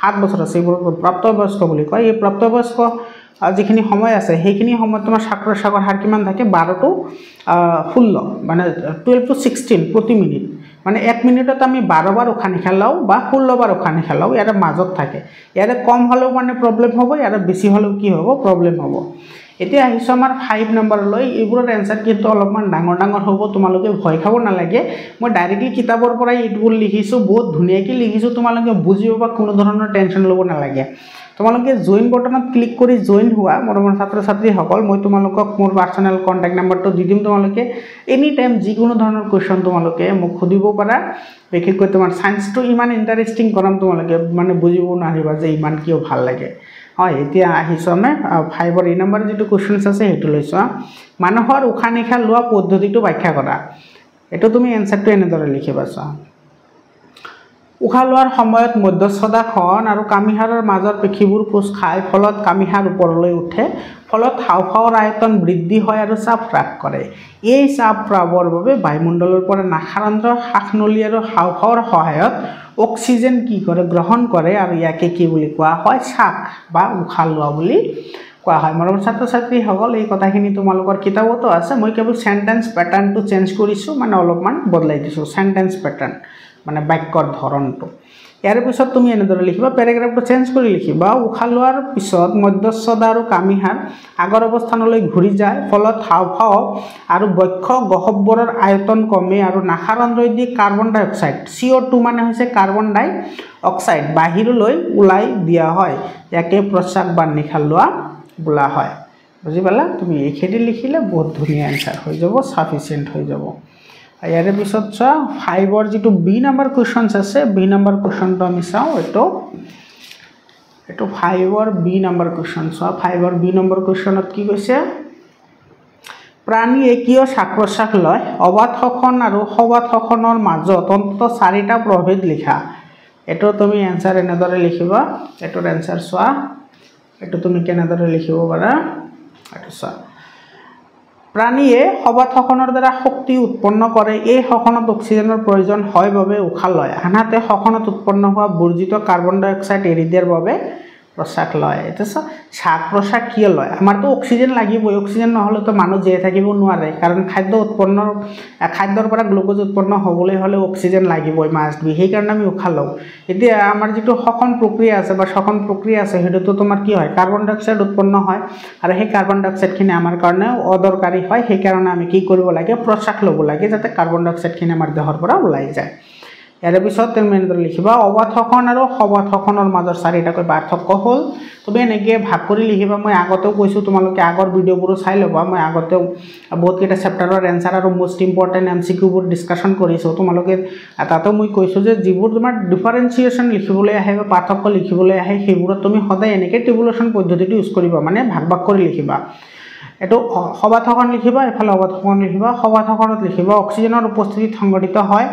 7 বছৰ আছে এইবোৰ প্ৰাপ্তবয়স্ক বুলি কয় এই প্ৰাপ্তবয়স্ক যিখিনি সময় আছে সেইখিনি সময় তোমাৰ শ্বাস প্ৰশ্বাসৰ হাৰ কিমান থাকে 12 to 16 মানে 12 to 16 প্ৰতি মিনিট মানে 1 মিনিটত আমি 12 বাৰ উশাহ নিশাহ লও বা 16 বাৰ উশাহ নিশাহ লও ইয়াৰ মাজত থাকে ইয়াৰ কম হলেও মানে প্ৰবলেম হ'ব ইয়াৰ বেছি হলেও কি হ'ব প্ৰবলেম হ'ব এতিয়া আহিছো আমাৰ 5 নম্বৰ লৈ এইবোৰৰ আনসাৰ কিন্তু অলপমান ডাঙৰ হ'ব তোমালোকে ভয় খাব নালাগে মই ডাইৰেক্টলি কিতাপৰ পৰা এইবোৰ লিখিছো বহুত ধুনিয়াকৈ লিখিছো তোমালোকে বুজিব বা কোনো ধৰণৰ টেনচন ল'ব নালাগে তোমালোকে জয়েন বটনত ক্লিক কৰি জয়েন হোৱা মৰমৰ ছাত্ৰ ছাত্ৰী সকল মই তোমালোকক মোৰ পাৰ্সোনাল কন্টাক্ট নাম্বাৰটো দি দিম তোমালোকে এনি টাইম যিকোনো ধৰণৰ কোৱেশ্চন তোমালোকে মোক খুদিব পাৰা বিশেষকৈ তোমাৰ সায়েন্সটো ইমান ইন্টাৰেষ্টিং কৰাম তোমালোকে মানে বুজিব নোৱাৰিবা যে ইমান কিয় ভাল লাগে হয় এতিয়া আহিছো আমি 5 ৰ এই নম্বৰ যেটো কোৱেশ্চনছ আছে হেতু লৈছো মানুহৰ উশাহ নিশাহ লোৱা পদ্ধতিটো ব্যাখ্যা কৰা এটো তুমি আনসাৰটো এনেদৰে লিখিবা চোৱা উশাহ লোৱাৰ সময়ত মধ্যস্থতাখন আৰু কামিহাৰৰ মাজৰ পেশীবোৰ কোচ খায়, ফলত কামিহাৰ ওপৰলৈ উঠে, ফলত হাওঁফাওৰ আয়তন বৃদ্ধি হয় আৰু চাপ হ্ৰাস কৰে। এই চাপ পাবৰ বাবে বায়ুমণ্ডলৰ পৰা নাসাৰন্ধ্ৰ, শ্বাসনলী আৰু হাওঁফাওৰ সহায়ত অক্সিজেন কি কৰে গ্ৰহণ কৰে আৰু ইয়াকে কি বুলি কোৱা হয় শ্বাস বা উশাহ লোৱা বুলি কোৱা হয়। মৰমৰ ছাত্ৰ ছাত্ৰীসকল এই কথাখিনি তোমালোকৰ কিতাপতো আছে, মই কেৱল সেন্টেন্স প্যাটাৰ্নটো চেঞ্জ কৰিছোঁ, মানে অলপমান বদলাই দিছোঁ সেন্টেন্স প্যাটাৰ্ন মানে বাক্যৰ ধৰণটো। ইয়াৰ পিছত তুমি এনেদৰে লিখিবা, পেৰাগ্ৰাফটো চেঞ্জ কৰি লিখিবা, উশাহ লোৱাৰ পিছত মধ্যস্থতা আৰু কামিহাৰ আগৰ অৱস্থানলৈ ঘূৰি যায়, ফলত হাওঁফাও আৰু বক্ষ গহ্বৰৰ আয়তন কমে আৰু নাসাৰন্ধ্ৰদি কাৰ্বন ডাই অক্সাইড CO2 মানে হৈছে কাৰ্বন ডাই অক্সাইড বাহিৰলৈ ওলাই দিয়া হয়, ইয়াকে প্ৰস্ৰাৱ বা নিশাহ লোৱা বোলা হয়। বুজি পালা? তুমি এইখিনি লিখিলে বহুত ধুনীয়া এনসাৰ হৈ যাব, সাফিচিয়েন্ট হৈ যাব। ইয়াৰে পিছত চোৱা 5ৰ যেটো বি নাম্বাৰ কোৱেশ্চনছ আছে, বি নাম্বাৰ কোৱেশ্চনটো আমি চাওঁ। এটো 5ৰ বি নাম্বাৰ কোৱেশ্চন চোৱা। 5ৰ বি নাম্বাৰ কোৱেশ্চনত কি কৈছে, প্ৰাণীয়ে কিয় শ্বাস প্ৰশ্বাস লয়, অবাধ শ্বসন আৰু সবাধ শ্বসনৰ মাজত অন্ততঃ 4টা প্ৰভেদ লিখা। এটো তুমি এনসাৰ এনেদৰে লিখিবা। এটোৰ এনসাৰ চোৱা, এটো তুমি কেনেদৰে লিখিব পাৰা। এটো চোৱা, প্ৰাণীয়ে সবাধ শ্বসনৰ দ্বাৰা শক্তি উৎপন্ন কৰে, এই শ্বসনত অক্সিজেনৰ প্ৰয়োজন হয় বাবে উশাহ লয়, আনহাতে শ্বসনত উৎপন্ন হোৱা বৰ্জিত কাৰ্বন ডাই অক্সাইড এৰি দিয়াৰ বাবে প্ৰশ্বাস লয়। এটা শ্বাস প্ৰশ্বাস কিয় লয়, আমাৰতো অক্সিজেন লাগিবই, অক্সিজেন নহ'লেতো মানুহ জীয়াই থাকিব নোৱাৰে, কাৰণ খাদ্যৰ পৰা গ্লুকোজ উৎপন্ন হ'বলৈ হ'লে অক্সিজেন লাগিবই, মাষ্ট বি, সেইকাৰণে আমি উশাহ লওঁ। এতিয়া আমাৰ যিটো শ্বসন প্ৰক্ৰিয়া আছে বা শ্বসন প্ৰক্ৰিয়া আছে, সেইটোতো তোমাৰ কি হয়, কাৰ্বন ডাই অক্সাইড উৎপন্ন হয়, আৰু সেই কাৰ্বন ডাই অক্সাইডখিনি আমাৰ কাৰণে অদৰকাৰী হয়, সেইকাৰণে আমি কি কৰিব লাগে, প্ৰশ্বাস ল'ব লাগে, যাতে কাৰ্বন ডাই অক্সাইডখিনি আমাৰ দেহৰ পৰা ওলাই যায়। ইয়াৰ পিছত তুমি এনেদৰে লিখিবা, অবাধ শ্বসন আৰু সবাধ শ্বসনৰ মাজৰ 4টাকৈ পাৰ্থক্য হ'ল, তুমি এনেকৈ ভাগ কৰি লিখিবা। মই আগতেও কৈছোঁ, তোমালোকে আগৰ ভিডিঅ'বোৰো চাই ল'বা, মই আগতেও বহুতকেইটা চেপ্টাৰৰ এনসাৰ আৰু মোষ্ট ইম্পৰ্টেণ্ট MCQবোৰ ডিছকাশ্যন কৰিছোঁ। তোমালোকে তাতো মই কৈছোঁ যে যিবোৰ তোমাৰ ডিফাৰেঞ্চিয়েশ্যন লিখিবলৈ আহে বা পাৰ্থক্য লিখিবলৈ আহে, সেইবোৰত তুমি সদায় এনেকৈ টেবুলেশ্যন পদ্ধতিটো ইউজ কৰিবা, মানে ভাগ ভাগ কৰি লিখিবা। এটো সবাধ শ্বসন লিখিবা, এফালে অবাধ শ্বসন লিখিবা। সবাধ শ্বসনত লিখিবা অক্সিজেনৰ উপস্থিতিত সংঘটিত হয়,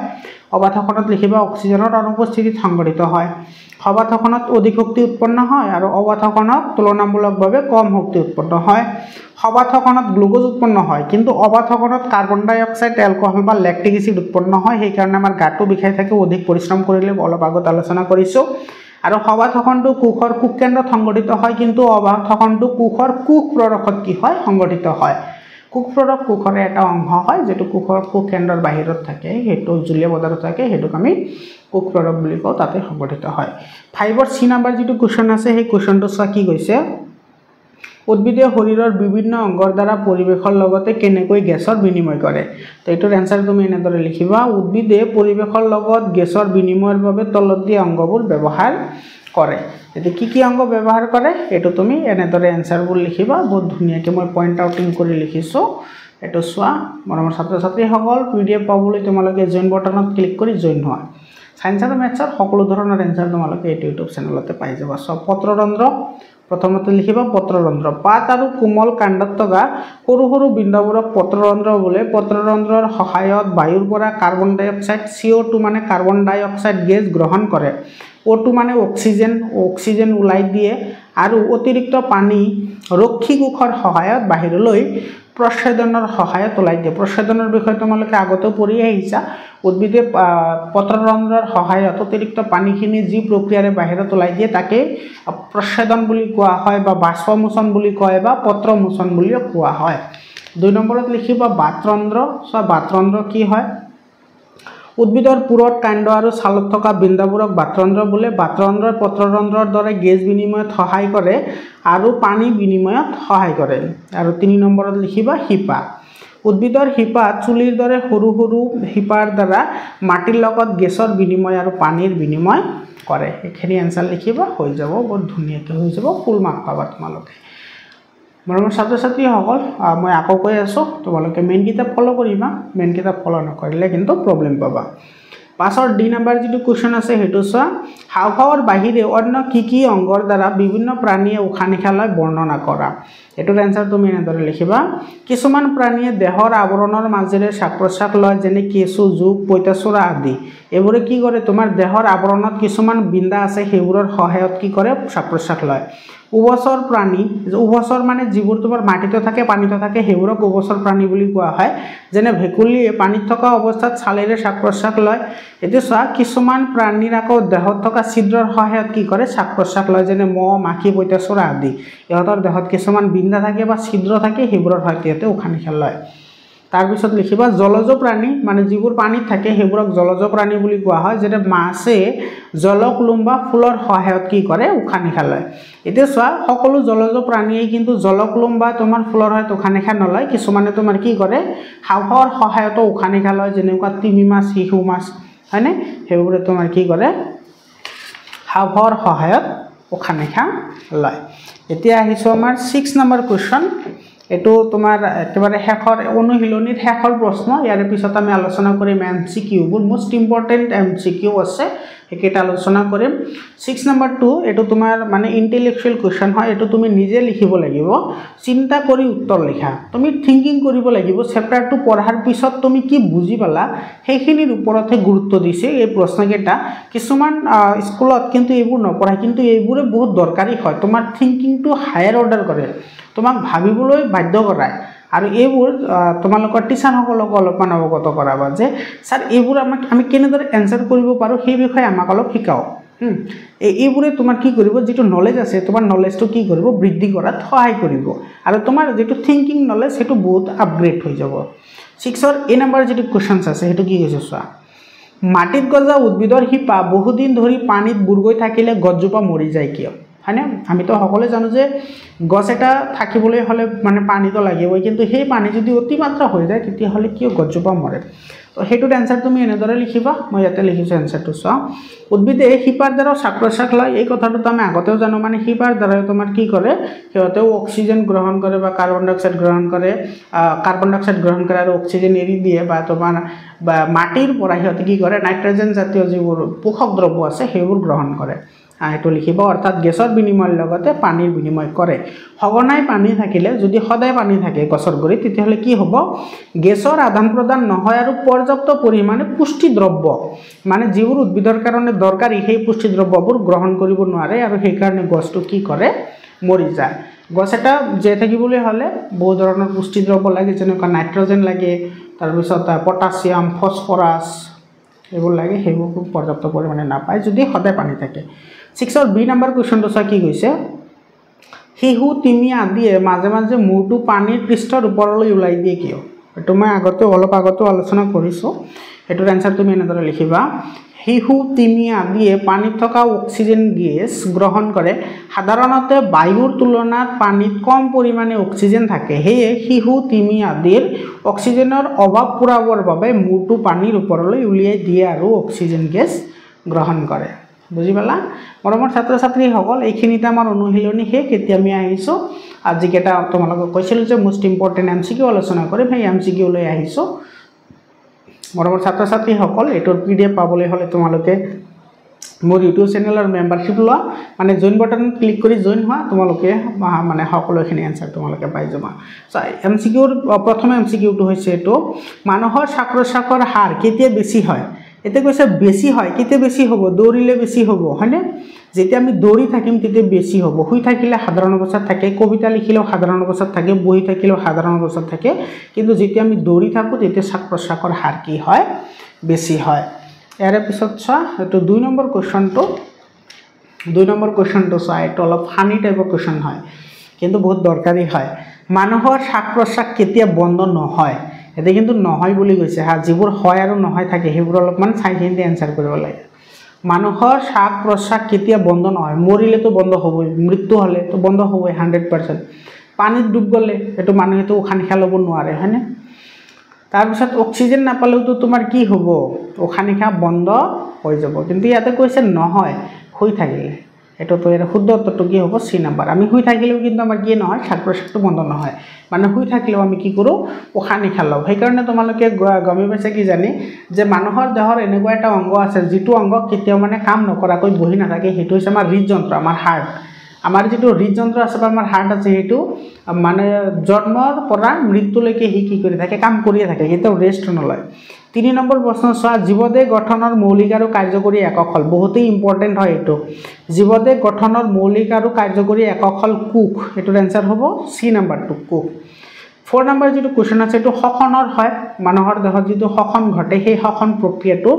অবাধ শ্বসনত লিখিবা অক্সিজেনৰ অনুপস্থিতিত সংঘটিত হয়। সবাধ শ্বসনত অধিক শক্তি উৎপন্ন হয় আৰু অবাধ শ্বসনত তুলনামূলকভাৱে কম শক্তি উৎপন্ন হয়। সবাধ শ্বসনত গ্লুকোজ উৎপন্ন হয়, কিন্তু অবাধ শ্বসনত কাৰ্বন ডাই অক্সাইড, এলকহল বা লেক্টিক এচিড উৎপন্ন হয়, সেইকাৰণে আমাৰ গাটো বিষাই থাকে, অধিক পৰিশ্ৰম কৰিলে, অলপ আগত আলোচনা কৰিছোঁ। আৰু সবাধ শ্বসনটো কোষৰ কোষ কেন্দ্ৰত সংঘটিত হয়, কিন্তু অবাধ শ্বসনটো কোষৰ কোষ প্ৰৰখত কি হয়, সংঘটিত হয়। কোষ প্ৰৰখ কোষৰ এটা অংশ হয়, যেটো কোষৰ কোষ কেন্দ্ৰৰ বাহিৰত থাকে, সেইটো জলীয় পদাৰ্থ থাকে, সেইটোক আমি কোষ প্ৰৰখ বুলি কওঁ, তাতে সংঘটিত হয়। 5ৰ চি নাম্বাৰ যেটো কোৱেশ্চন আছে, সেই কোৱেশ্চনটো চোৱা কি কৈছে, উদ্ভিদে শৰীৰৰ বিভিন্ন অংগৰ দ্বাৰা পৰিৱেশৰ লগতে কেনেকৈ গেছৰ বিনিময় কৰে। তো এইটোৰ এনসাৰ তুমি এনেদৰে লিখিবা, উদ্ভিদে পৰিৱেশৰ লগত গেছৰ বিনিময়ৰ বাবে তলত দিয়া অংগবোৰ ব্যৱহাৰ কৰে। এতিয়া কি অংগ ব্যৱহাৰ কৰে, এইটো তুমি এনেদৰে এনসাৰবোৰ লিখিবা। বহুত ধুনীয়াকৈ মই পইণ্ট আউটিং কৰি লিখিছোঁ। এইটো চোৱা, মৰমৰ ছাত্ৰ ছাত্ৰীসকল, PDF পাবলৈ তোমালোকে জইন বটনত ক্লিক কৰি জইন হোৱা। সায়েন্স আৰু মেথছৰ সকলো ধৰণৰ এনসাৰ তোমালোকে এইটো ইউটিউব চেনেলতে পাই যাবা। সব পত্ৰৰন্ধ্ৰ, প্ৰথমতে লিখিবা পত্ৰৰন্ধ্ৰ। পাত আৰু কোমল কাণ্ডত থকা সৰু সৰু বিন্দুবোৰক পত্ৰৰন্ধ্ৰ বোলে। পত্ৰৰন্ধ্ৰৰ সহায়ত বায়ুৰ পৰা কাৰ্বন ডাই অক্সাইড, CO2 মানে কাৰ্বন ডাই অক্সাইড গেছ গ্ৰহণ কৰে, O2 মানে অক্সিজেন ওলাই দিয়ে, আৰু অতিৰিক্ত পানী ৰক্ষী কোষৰ সহায়ত বাহিৰলৈ প্ৰচ্ছেদনৰ সহায়ত ওলাই দিয়ে। প্ৰচ্ছেদনৰ বিষয়ে তোমালোকে আগতেও পঢ়ি আহিছা। উদ্ভিদে পত্ৰৰন্ধ্ৰৰ সহায়ত অতিৰিক্ত পানীখিনি যি প্ৰক্ৰিয়াৰে বাহিৰত ওলাই দিয়ে, তাকে প্ৰচ্ছেদন বুলি কোৱা হয়, বা বাষ্পমোচন বুলি কয়, বা পত্ৰমোচন বুলিও কোৱা হয়। 2 নম্বৰত লিখিবা বাতৰন্ধ্ৰ। চোৱা, বাতৰন্ধ্ৰ কি হয়, উদ্ভিদৰ পুৰত, কাণ্ড আৰু ছালত থকা বিন্দুবোৰক বাতৰন্ধ্ৰ বোলে। বাতৰন্ধ্ৰই পত্ৰৰন্ধ্ৰৰ দৰে গেছ বিনিময়ত সহায় কৰে আৰু পানী বিনিময়ত সহায় কৰে। আৰু 3 নম্বৰত লিখিবা শিপা। উদ্ভিদৰ শিপা চুলিৰ দৰে সৰু সৰু শিপাৰ দ্বাৰা মাটিৰ লগত গেছৰ বিনিময় আৰু পানীৰ বিনিময় কৰে। এইখিনি এনসাৰ লিখিবা, হৈ যাব, বহুত ধুনীয়াকৈ হৈ যাব, ফুল মাৰ্ক পাবা তোমালোকে। মৰমৰ ছাত্ৰ ছাত্ৰীসকল, মই আকৌ কৈ আছোঁ, তোমালোকে মেইন কিতাপ ফ'ল' কৰিবা, মেইন কিতাপ ফ'ল' নকৰিলে কিন্তু প্ৰব্লেম পাবা। 5ৰ ডি নাম্বাৰ যেটো কোৱেশ্চন আছে, সেইটো চোৱা, হাওঁফাওৰ বাহিৰে অন্য কি অংগৰ দ্বাৰা বিভিন্ন প্ৰাণীয়ে উশাহ নিশাহ লয় বৰ্ণনা কৰা। এটোৰ এনসাৰ তুমি এনেদৰে লিখিবা কিছুমান প্ৰাণীয়ে দেহৰ আৱৰণৰ মাজেৰে শ্বাস প্ৰশ্বাস লয় যেনে কেঁচু জোক পঁইতাচোৰা আদি এবোৰে কি কৰে তোমাৰ দেহৰ আৱৰণত কিছুমান বিন্দা আছে সেইবোৰৰ সহায়ত কি কৰে শ্বাস প্ৰশ্বাস লয় উভচৰ প্ৰাণী উভচৰ মানে যিবোৰ তোমাৰ মাটিতে থাকে পানীতে থাকে সেইবোৰক উভচৰ প্ৰাণী বুলি কোৱা হয় যেনে ভেকুলীয়ে পানীত থকা অৱস্থাত ছালেৰে শ্বাস প্ৰশ্বাস লয় এতিয়া চোৱা কিছুমান প্ৰাণীৰ আকৌ দেহত থকা ছিদ্ৰৰ সহায়ত কি কৰে শ্বাস প্ৰশ্বাস লয় যেনে মহ মাখি পঁইতাচোৰা আদি ইহঁতৰ দেহত কিছুমান বিন্দা থাকে বা ছিদ্ৰ থাকে সেইবোৰৰ সহায়ত ইহঁতে উশাহ নিশাহ লয় তাৰ পিছত লিখিবা জলজ প্ৰাণী মানে যিবোৰ পানীত থাকে সেইবোৰক জলজ প্ৰাণী বুলি কোৱা হয় যেনে মাছে জলকুলুম বা ফুলৰ সহায়ত কি কৰে উশাহ নিশাহ লয় এতিয়া চোৱা সকলো জলজ প্ৰাণীয়ে কিন্তু জলকুলুম বা তোমাৰ ফুলৰ সহায়ত উশাহ নিশাহ নলয় কিছুমানে তোমাৰ কি কৰে হাওঁফাওঁৰ সহায়ত উশাহ নিশাহ লয় যেনেকুৱা তিমি মাছ শিশু মাছ হয়নে সেইবোৰে তোমাৰ কি কৰে হাওঁফাওঁৰ সহায়ত উশাহ নিশাহ লয় এতিয়া আহিছো আমাৰ 6 নম্বৰ কোৱেশ্চন এটো তোমাৰ একেবাৰে শেষৰ অনুশীলনীৰ শেষৰ প্ৰশ্ন ইয়াৰ পিছত আমি আলোচনা কৰিম এমসিকিউ বোৰ মোস্ট ইম্পৰ্টেন্ট এমসিকিউ আছে একেটা আলোচনা কৰিম 6 নম্বৰ 2 এটো তোমাৰ মানে ইন্টেলেকচুৱেল কোৱেশ্চন হয় এটো তুমি নিজে লিখিব লাগিব চিন্তা কৰি উত্তৰ লিখা তুমি থিংকিং কৰিব লাগিব চেপ্টাৰটো পঢ়াৰ পিছত তুমি কি বুজি পালা সেইখিনিৰ ওপৰতে গুৰুত্ব দিছে এই প্ৰশ্নকেইটা কিছুমান স্কুলত কিন্তু এইবোৰ নপঢ়ায় কিন্তু এইবোৰে বহুত দৰকাৰী হয় তোমাৰ থিংকিংটো হায়াৰ অৰ্ডাৰ কৰে তোমাক ভাবিবলৈ বাধ্য কৰায় আৰু এইবোৰ তোমালোকৰ টিচাৰসকলক অলপমান অৱগত কৰাবা যে স্যাৰ এইবোৰ আমি কেনেদৰে এনসাৰ কৰিব পাৰো সেই বিষয়ে আমাক অলপ শিকাও এইবোৰে তোমাৰ কি কৰিব যেটো নলেজ আছে তোমাৰ নলেজটো কি কৰিব বৃদ্ধি কৰাত সহায় কৰিব আৰু তোমাৰ যেটো থিংকিং নলেজ সেটো বহুত আপগ্ৰেড হৈ যাব 6 ৰ এ নম্বৰ যেটো কোৱেশ্চনছ আছে সেটো কি কৈছে চোৱা মাটিত গজা উদ্ভিদৰ শিপা বহুদিন ধৰি পানীত বুৰ গৈ থাকিলে গছজোপা মৰি যায় কিয় হয়নে আমি তো সকলে জানো যে গছ এটা থাকিবলৈ হলে মানে পানীটো লাগিবই কিন্তু সেই পানী যদি অতিমাত্ৰা হৈ যায় তেতিয়া হলে কিয় গছজোপা মৰে তো হেতুৰ এনসাৰ তুমি এনেদৰে লিখিবা মই ইয়াতে লিখিছো এনসাৰটো চোৱা উদ্ভিদে শিপাৰ দ্বাৰা শ্বাস প্ৰশ্বাস লয় এই কথাটো আমি আগতেও জানো মানে শিপাৰ দ্বাৰা তোমাৰ কি কৰে সিহঁতেও অক্সিজেন গ্ৰহণ কৰে বা কাৰ্বন ডাই অক্সাইড গ্ৰহণ কৰে আৰু অক্সিজেন এৰি দিয়ে বা তোমাৰ বা মাটিৰ পৰা সিহঁতে কি কৰে নাইট্ৰজেন জাতীয় যিবোৰ পোষক দ্ৰব্য আছে সেইবোৰ গ্ৰহণ কৰে এটো লিখিব অৰ্থাৎ গেছৰ বিনিময়ৰ লগতে পানীৰ বিনিময় কৰে সঘনাই পানী থাকিলে যদি সদায় পানী থাকে গছৰ গুৰিত তেতিয়াহলে কি হ'ব গেছৰ আদান প্ৰদান নহয় আৰু পৰ্যাপ্ত পৰিমাণে পুষ্টি দ্ৰব্য মানে যিবোৰ উদ্ভিদৰ কাৰণে দৰকাৰী সেই পুষ্টি দ্ৰব্যবোৰ গ্ৰহণ কৰিব নোৱাৰে আৰু সেই কাৰণে গছটো কি কৰে মৰি যায় গছ এটা জীয়াই থাকিবলৈ হলে বহু ধৰণৰ পুষ্টি দ্ৰব্য লাগে যেনেকৈ নাইট্ৰজেন লাগে তাৰ পিছত পটাছিয়াম ফসফৰাছ এইবোৰ লাগে সেইবোৰ পৰ্যাপ্ত পৰিমাণে নাপায় যদি সদায় পানী থাকে 6 ৰ বি নম্বৰ কোৱেশ্চনটো চা কি কৈছে হিহু তিমি আদিয়ে মাজে মাজে মূৰটো পানীৰ পৃষ্ঠৰ ওপৰলৈ উলাই দিয়ে কিয় এটো মই অলপ আগতে আলোচনা কৰিছো এটোৰ এনসাৰ তুমি এনেদৰে লিখিবা হিহু তিমি আদিয়ে পানীত থকা অক্সিজেন গেছ গ্ৰহণ কৰে সাধাৰণতে বায়ুৰ তুলনাত পানীত কম পৰিমাণে অক্সিজেন থাকে হেয়ে হিহু তিমি আদিৰ অক্সিজেনৰ অভাৱ পূৰাবৰ বাবে মূৰটো পানীৰ ওপৰলৈ উলিয়াই দিয়ে আৰু অক্সিজেন গেছ গ্ৰহণ কৰে বুজি পালা মৰমৰ ছাত্ৰ ছাত্ৰী সকল এইখিনিতে আমাৰ অনুশীলনী শেষ এতিয়া আমি আহিছো আজি কেটা তোমালোকক কৈছিল যে মোস্ট ইম্পৰ্টেন্ট এমসিকিউ আলোচনা কৰিম সেই এমসিকিউ লৈ আহিছো মৰমৰ ছাত্ৰ ছাত্ৰী সকল এটোৰ পিডিএফ পাবলৈ হলে তোমালোকে মোৰ ইউটিউব চেনেলৰ মেম্বাৰশিপ লোৱা মানে জয়েন বাটনত ক্লিক কৰি জয়েন হোৱা তোমালোকে মানে সকলোখিনি এনসাৰ তোমালোকে পাই যাবা এমসিকিউৰ প্ৰথম এমসিকিউটো হৈছে এটো মানুহৰ শ্বাস প্ৰশ্বাসৰ হাৰ কেতিয়া বেছি হয় এতে কৈছে বেছি হয় কেতিয়া বেছি হ'ব দৌৰিলে বেছি হ'ব হয়নে যেতিয়া আমি দৌৰি থাকিম তেতিয়া বেছি হ'ব শুই থাকিলে সাধাৰণ অৱস্থাত থাকে কবিতা লিখিলেও সাধাৰণ অৱস্থাত থাকে বহি থাকিলেও সাধাৰণ অৱস্থাত থাকে কিন্তু যেতিয়া আমি দৌৰি থাকো তেতিয়া শ্বাস প্ৰশ্বাসৰ হাৰ কি হয় বেছি হয় ইয়াৰ পিছত চোৱা এটো 2 নম্বৰ কোৱেশ্চনটো চোৱা এটো অলপ ফানি টাইপৰ কোৱেশ্চন হয় কিন্তু বহুত দৰকাৰী হয় মানুহৰ শ্বাস প্ৰশ্বাস কেতিয়া বন্ধ নহয় এতে কিন্তু নহয় বুলি কৈছে হা যিবোৰ হয় আৰু নহয় থাকে সেইবোৰ অলপমান চাইচিন্তি এনসাৰ কৰিব লাগে মানুহৰ শ্বাস প্ৰশ্বাস কেতিয়া বন্ধ নহয় মৰিলে তো বন্ধ হ'বই মৃত্যু হলে তো বন্ধ হ'বই 100% পানীত ডুব গলে এটো মানুহে তো উশাহ নিশাহ ল'ব নোৱাৰে হয়নে তাৰ পিছত অক্সিজেন নাপালেও তো তোমাৰ কি হ'ব উশাহ নিশাহ বন্ধ হৈ যাব কিন্তু ইয়াতে কৈছে নহয় শুই থাকিলে এটো তো এর শুদ্ধ উত্তৰটো কি হ'ব সি নাম্বাৰ আমি শুই থাকিলেও কিন্তু আমাৰ কি নহয় শ্বাস প্ৰশ্বাসটো বন্ধ নহয় মানে শুই থাকিলেও আমি কি কৰো উশাহ নিশাহ লওঁ সেই কাৰণে তোমালোকে গমি পাইছে কি জানি যে মানুহৰ দেহৰ এনেকুৱা এটা অংগ আছে যিটো অংগ কেতিয়াও মানে কাম নকৰাকৈ বহি নাথাকে হেতু হৈছে আমাৰ হৃদযন্ত্ৰ আমাৰ হাৰ্ট আমাৰ যেটো হৃদযন্ত্ৰ আছে বা আমাৰ হাৰ্ট আছে হেতু মানে জন্মৰ পৰা মৃত্যুলৈকে হি কি কৰি থাকে কাম কৰিয়ে থাকে কেতিয়াও ৰেষ্ট নলয় 3 নম্বৰ প্ৰশ্ন চোৱা জীৱদেহ গঠনৰ মৌলিক আৰু কাৰ্যকৰী একক হল বহুতেই ইম্পৰ্টেন্ট হয় এটো জীৱদেহ গঠনৰ মৌলিক আৰু কাৰ্যকৰী একক হল কোষ এটোৰ আনসাৰ হ'ব সি নাম্বাৰটো কোষ 4 নম্বৰ যেটো কোৱেশ্চন আছে এটো শ্বসনৰ হয় মানুহৰ দেহত যেটো শ্বসন ঘটে সেই শ্বসন প্ৰক্ৰিয়াটো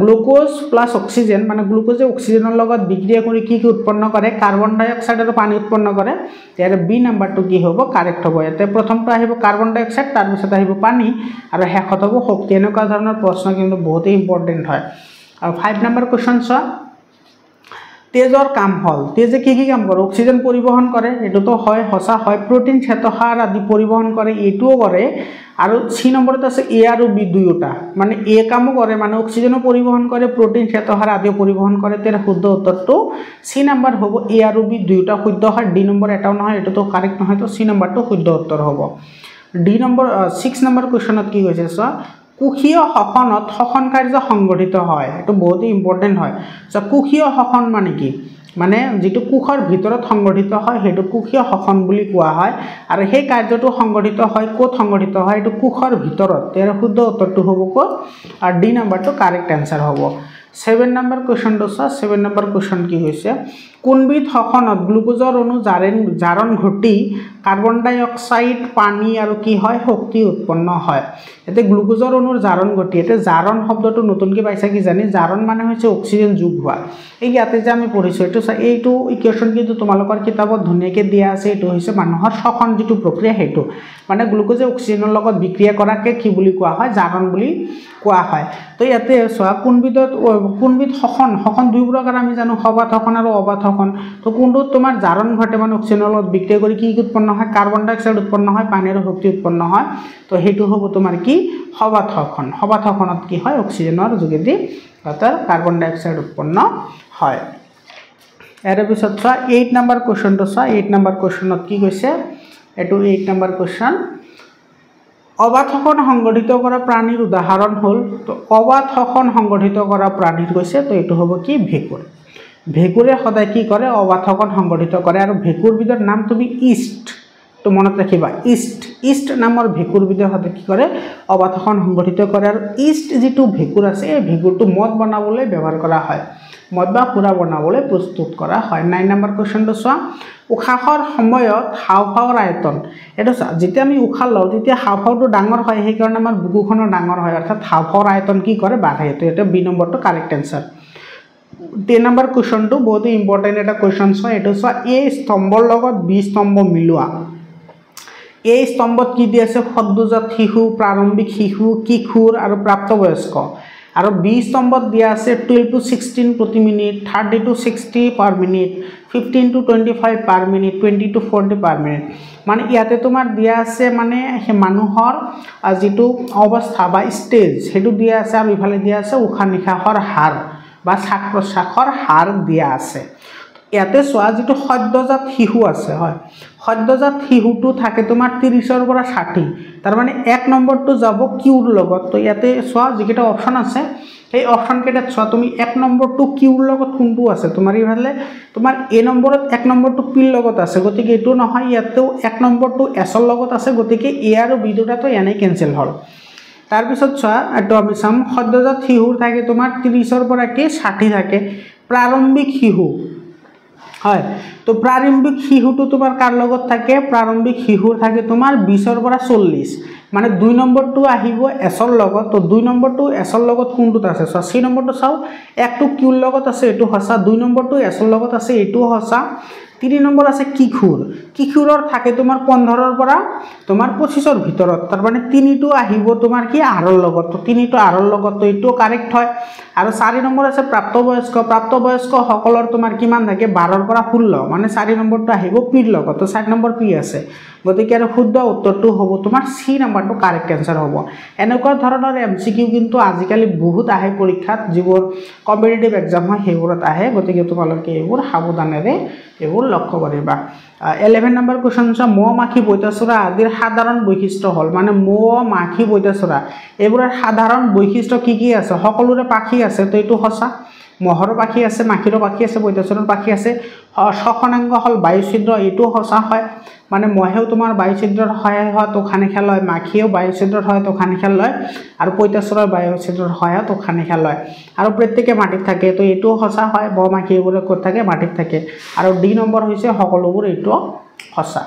গ্লুকোজ প্লাস অক্সিজেন মানে গ্লুকোজে অক্সিজেনৰ লগত বিক্ৰিয়া কৰি কি উৎপন্ন কৰে কাৰ্বন ডাই অক্সাইড আৰু পানী উৎপন্ন কৰে ইয়াৰ বি নাম্বাৰটো কি হ'ব কাৰেক্ট হ'ব এতে প্ৰথমটো আহিব কাৰ্বন ডাই অক্সাইড তাৰ পিছত আহিব পানী আৰু শেষত হ'ব শক্তি এনেকুৱা ধৰণৰ প্ৰশ্ন কিন্তু বহুত ইম্পৰ্টেন্ট হয় আৰু 5 নম্বৰ কোৱেশ্চন চোৱা তেজৰ কাম হল তেজে কি কাম কৰে অক্সিজেন পৰিবহন কৰে এটোতো হয় হসা হয় প্ৰটিন শ্বেতসাৰ আদি পৰিবহন কৰে এটোও কৰে আৰু সি নম্বৰত আছে এ আৰু বি দুয়োটা মানে এ কামো কৰে মানে অক্সিজেনো পৰিবহন কৰে প্ৰটিন শ্বেতসাৰ আদি পৰিবহন কৰে তেৰ শুদ্ধ উত্তৰটো সি নম্বৰ হ'ব এ আৰু বি দুয়োটা শুদ্ধ হয় ডি নম্বৰ এটাও নহয় এটোতো কাৰেক্ট নহয় তো সি নম্বৰটো শুদ্ধ উত্তৰ হ'ব ডি নম্বৰ 6 নম্বৰ কোৱেশ্চনত কি কৈছে সো কোষীয় শ্বসনত শ্বসন কাৰ্য সংগঠিত হয় এটো বহুত ইম্পৰ্টেন্ট হয় সো কোষীয় শ্বসন মানে কি মানে যেটো কোষৰ ভিতৰত সংগঠিত হয় হেতু কোষীয় শ্বসন বুলি কোৱা হয় আৰু সেই কাৰ্যটো সংগঠিত হয় কোত সংগঠিত হয় এটো কোষৰ ভিতৰত তেৰ শুদ্ধ উত্তৰটো হ'ব কোত আৰু ডি নম্বৰটো কাৰেক্ট আনসাৰ হ'ব 7 নম্বৰ কোৱেশ্চনটো 7 নম্বৰ কোৱেশ্চন কি হৈছে কোনবিধ শ্বসনত গ্লুকোজৰ অণু জাৰণ ঘটি কাৰ্বন ডাই অক্সাইড পানী আৰু কি হয় শক্তি উৎপন্ন হয় এতে গ্লুকোজৰ অণুৰ জাৰণ ঘটি এতে জাৰণ শব্দটো নতুনকৈ পাইছা কি জানি জাৰণ মানে হৈছে অক্সিজেন যোগ হোৱা এই ইয়াতে যে আমি পঢ়িছো এইটো ইকুৱেশন কিন্তু তোমালোকৰ কিতাপত ধুনিয়াকে দিয়া আছে এটো হৈছে মানুহৰ শ্বসন যেটো প্ৰক্ৰিয়া হেতু মানে গ্লুকোজে অক্সিজেনৰ লগত বিক্ৰিয়া কৰাকে কি বুলি কোৱা হয় জাৰণ বুলি কোৱা হয় তো ইয়াতে সোৱা কোনবিধ শ্বসন দুই প্ৰকাৰ আমি জানো সবাত শ্বসন আৰু অবাত শ্বসন তো কোনটো তোমাৰ জাৰণ ঘটে মানে অক্সিজেনৰ লগত বিক্ৰিয়া কৰি কি উৎপন্ন হয় কাৰ্বন ডাই অক্সাইড উৎপন্ন হয় পানী আৰু শক্তি উৎপন্ন হয় তো হেতু হ'ব তোমাৰ কি সবাত শ্বসনত কি হয় অক্সিজেনৰ যোগেদি অৰ্থাৎ কাৰ্বন ডাই অক্সাইড উৎপন্ন হয় এৰ পিছত চোৱা 8 নম্বৰ কোৱেশ্চনটো চোৱা 8 নম্বৰ কোৱেশ্চনত কি কৈছে এটো 8 নম্বৰ কোৱেশ্চন অবাত শ্বসন সংগঠিত কৰা প্ৰাণীৰ উদাহৰণ হল তো অবাত শ্বসন সংগঠিত কৰা প্ৰাণীৰ কৈছে তো এটো হ'ব কি ভেকুৰ ভেকুৰে সদায় কি কৰে অবাত শ্বসন সংগঠিত কৰে আৰু ভেকুৰবিধৰ নাম তুমি ইষ্ট তো মনত ৰাখিবা ইষ্ট নামৰ ভেকুৰবিধে সদায় কি কৰে অবাত শ্বসন সংগঠিত কৰে আৰু ইষ্ট যেটো ভেকুৰ আছে এই ভেকুৰটো মদ বনাবলৈ ব্যৱহাৰ কৰা হয় মদ বা পুৰা বনাবলৈ প্ৰস্তুত কৰা হয় 9 নম্বৰ কোৱেশ্চনটো চোৱা উশাহৰ সময়ত হাওফাওৰ আয়তন এটো যেতিয়া আমি উশাহ লওঁ তেতিয়া হাওফাওটো ডাঙৰ হয় সেই কাৰণে আমাৰ বুকুখনৰ ডাঙৰ হয় অৰ্থাৎ হাওফাওৰ আয়তন কি কৰে বাঢ়ে তো এটা বি নম্বৰটো কাৰেক্ট আনসাৰ 10 নম্বৰ কোৱেশ্চনটো বহুত ইম্পৰ্টেন্ট এটা কোৱেশ্চন হয় এটো চোৱা এ স্তম্ভৰ লগত বি স্তম্ভ মিলোৱা এই স্তম্ভত কি দি আছে সদ্যজাত শিশু প্ৰাৰম্ভিক শিশু কিশোৰ আৰু প্ৰাপ্তবয়স্ক আৰু বি স্তম্ভত দিয়া আছে 12 to 16 প্ৰতি minute 30 to 60 per minute 15 to 25 per minute 20 to 40 per minute মানে ইয়াতে তোমাৰ দিয়া আছে মানে মানুহৰ যেটো অৱস্থা বা স্টেজ হেতু দিয়া আছে আৰু ইফালে দিয়া আছে উশাহ নিশাহৰ হাৰ বা শ্বাস প্ৰশ্বাসৰ হাৰ দিয়া আছে ইয়াতে সোৱা যেটো সদ্যজাত শিশু আছে হয় সদ্যজাত শিশুটো থাকে তোমাৰ 30 ৰ পৰা 60 তাৰ মানে 1 নম্বৰটো যাব কিউৰ লগত তো ইয়াতে সোৱা যেটা অপচন আছে এই অপচন কেটাত সোৱা তুমি 1 নম্বৰটো কিউৰ লগত কোনটো আছে তোমাৰ ইফালে তোমাৰ এ নম্বৰত 1 নম্বৰটো পিৰ লগত আছে গতিকে এটো নহয় ইয়াতেও 1 নম্বৰটো এছৰ লগত আছে গতিকে এ আৰু বি দুটাটো এনে কেনসেল হল তাৰ পিছত সোৱা এটো আমি সাম সদ্যজাত শিশুৰ থাকে তোমাৰ 30 ৰ পৰা কি 60 থাকে প্ৰাৰম্ভিক শিশু হয় তো প্ৰাৰম্ভিক শিশুটো তোমাৰ কাৰ লগত থাকে প্ৰাৰম্ভিক শিশুৰ থাকে তোমাৰ 20 ৰ পৰা 40 মানে 2 নম্বৰটো আহিব এছৰ লগত তো 2 নম্বৰটো এছৰ লগত কোনটোত আছে সো সি নম্বৰটো চাও একটো কিউৰ লগত আছে এটো হসা 2 নম্বৰটো এছৰ লগত আছে এটো হসা 3 নম্বৰ আছে কিশোৰৰ থাকে তোমাৰ 15 ৰ পৰা তোমাৰ 25 ৰ ভিতৰত তাৰ মানে 3 টো আহিব তোমাৰ কি আৰৰ লগত তো 3 টো আৰৰ লগত তো এটো কাৰেক্ট হয় আৰু 4 নম্বৰ আছে প্ৰাপ্তবয়স্ক সকলৰ তোমাৰ কিমান থাকে 12 ৰ পৰা 16 মানে 4 নম্বৰটো আহিব পিৰ লগত তো 4 নম্বৰ পি আছে গতিকে আৰু শুদ্ধ উত্তৰটো হ'ব তোমাৰ সি নম্বৰটো কাৰেক্ট আনসাৰ হ'ব এনেকুৱা ধৰণৰ এমসিকিউ কিন্তু আজিকালি বহুত আহে পৰীক্ষাত যিবোৰ কম্পিটিটিভ এক্সাম হয় হেবোৰত আহে গতিকে তোমালোকে এইবোৰ সাৱধানেৰে এইবোৰ লক্ষ্য কৰিবা 11 নম্বৰ কোৱেশ্চন আছে মহ মাখি পইতাচোৰা আদিৰ সাধাৰণ বৈশিষ্ট্য হল মানে মহ মাখি পইতাচোৰা এইবোৰৰ সাধাৰণ বৈশিষ্ট্য কি আছে সকলোৰে পাখি আছে তো এটো হসা মহৰ পাখি আছে, মাখিৰ পাখি আছে, পঁইতাচোৰাৰ পাখি আছে। সখনাংগ হ'ল বায়ুছিদ্ৰ, এইটো সঁচা হয়। মানে মহেও তোমাৰ বায়ুছিদ্ৰৰ সহায়ত উশাহ নিশাহ লয়, মাখিয়েও বায়ুছিদ্ৰৰ সহায়ত উশাহ নিশাহ লয়, আৰু পঁইতাচোৰাৰ বায়ুছিদ্ৰৰ সহায়ত উশাহ নিশাহ লয়। আৰু প্ৰত্যেকে মাটিত থাকে, তো এইটোও সঁচা হয়। মৌ-মাখিবোৰে ক'ত থাকে? মাটিত থাকে। আৰু ডি নম্বৰ হৈছে সকলোবোৰ, এইটো সঁচা।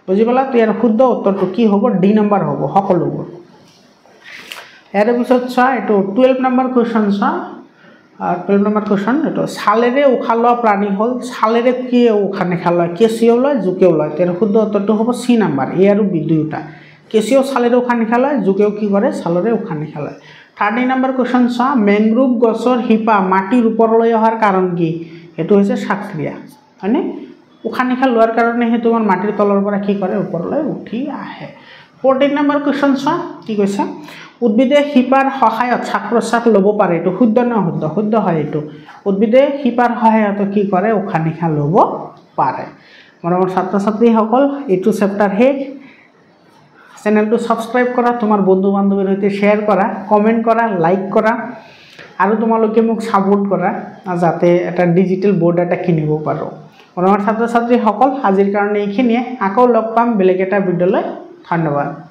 বুজি পালা? তো ইয়াৰ শুদ্ধ উত্তৰটো কি হ'ব? ডি নম্বৰ হ'ব, সকলোবোৰ। ইয়াৰ পিছত চোৱা, এইটো 12 নম্বৰ কুৱেশ্যন চোৱা। 12 নম্বৰ কুৱেশ্যন, এইটো ছালেৰে উশাহ লোৱা প্ৰাণী হ'ল, ছালেৰে কি উশাহ নিশাহ লয়? কেঁচিয়েও লয়, জোকেও লয়। ইয়াৰ শুদ্ধ উত্তৰটো হ'ব চি নম্বৰ, এ আৰু বি দুয়োটা। কেঁচিয়েও ছালেৰে উশাহ নিশাহ লয়, জোকেও কি কৰে? ছালেৰে উশাহ নিশাহ লয়। 13 নম্বৰ কুৱেশ্যন চোৱা, মেংগ্ৰোভ গছৰ শিপা মাটিৰ ওপৰলৈ অহাৰ কাৰণ কি? এইটো হৈছে শ্বাসক্ৰিয়া, হয়নে? উশাহ নিশাহ লোৱাৰ কাৰণে সেই তোমাৰ মাটিৰ তলৰ পৰা কি কৰে? ওপৰলৈ উঠি আহে। 14 নম্বৰ কুৱেশ্যন চোৱা, কি কৈছে? উদ্ভিদে শিপাৰ সহায়ত শ্বাস প্ৰশ্বাস ল'ব পাৰে, এইটো শুদ্ধ নে অশুদ্ধ? শুদ্ধ হয় এইটো। উদ্ভিদে শিপাৰ সহায়ত কি কৰে? উশাহ নিশাহ ল'ব পাৰে। মৰমৰ ছাত্ৰ ছাত্ৰীসকল, এইটো চেপ্টাৰ শেষ। চেনেলটো ছাবস্ক্ৰাইব কৰা, তোমাৰ বন্ধু বান্ধৱীৰ সৈতে শ্বেয়াৰ কৰা, কমেণ্ট কৰা, লাইক কৰা, আৰু তোমালোকে মোক ছাপোৰ্ট কৰা, যাতে এটা ডিজিটেল বৰ্ড এটা কিনিব পাৰোঁ। মৰমৰ ছাত্ৰ ছাত্ৰীসকল, আজিৰ কাৰণে এইখিনিয়ে। আকৌ লগ পাম বেলেগ এটা ভিডিঅ'লৈ। ধন্যবাদ।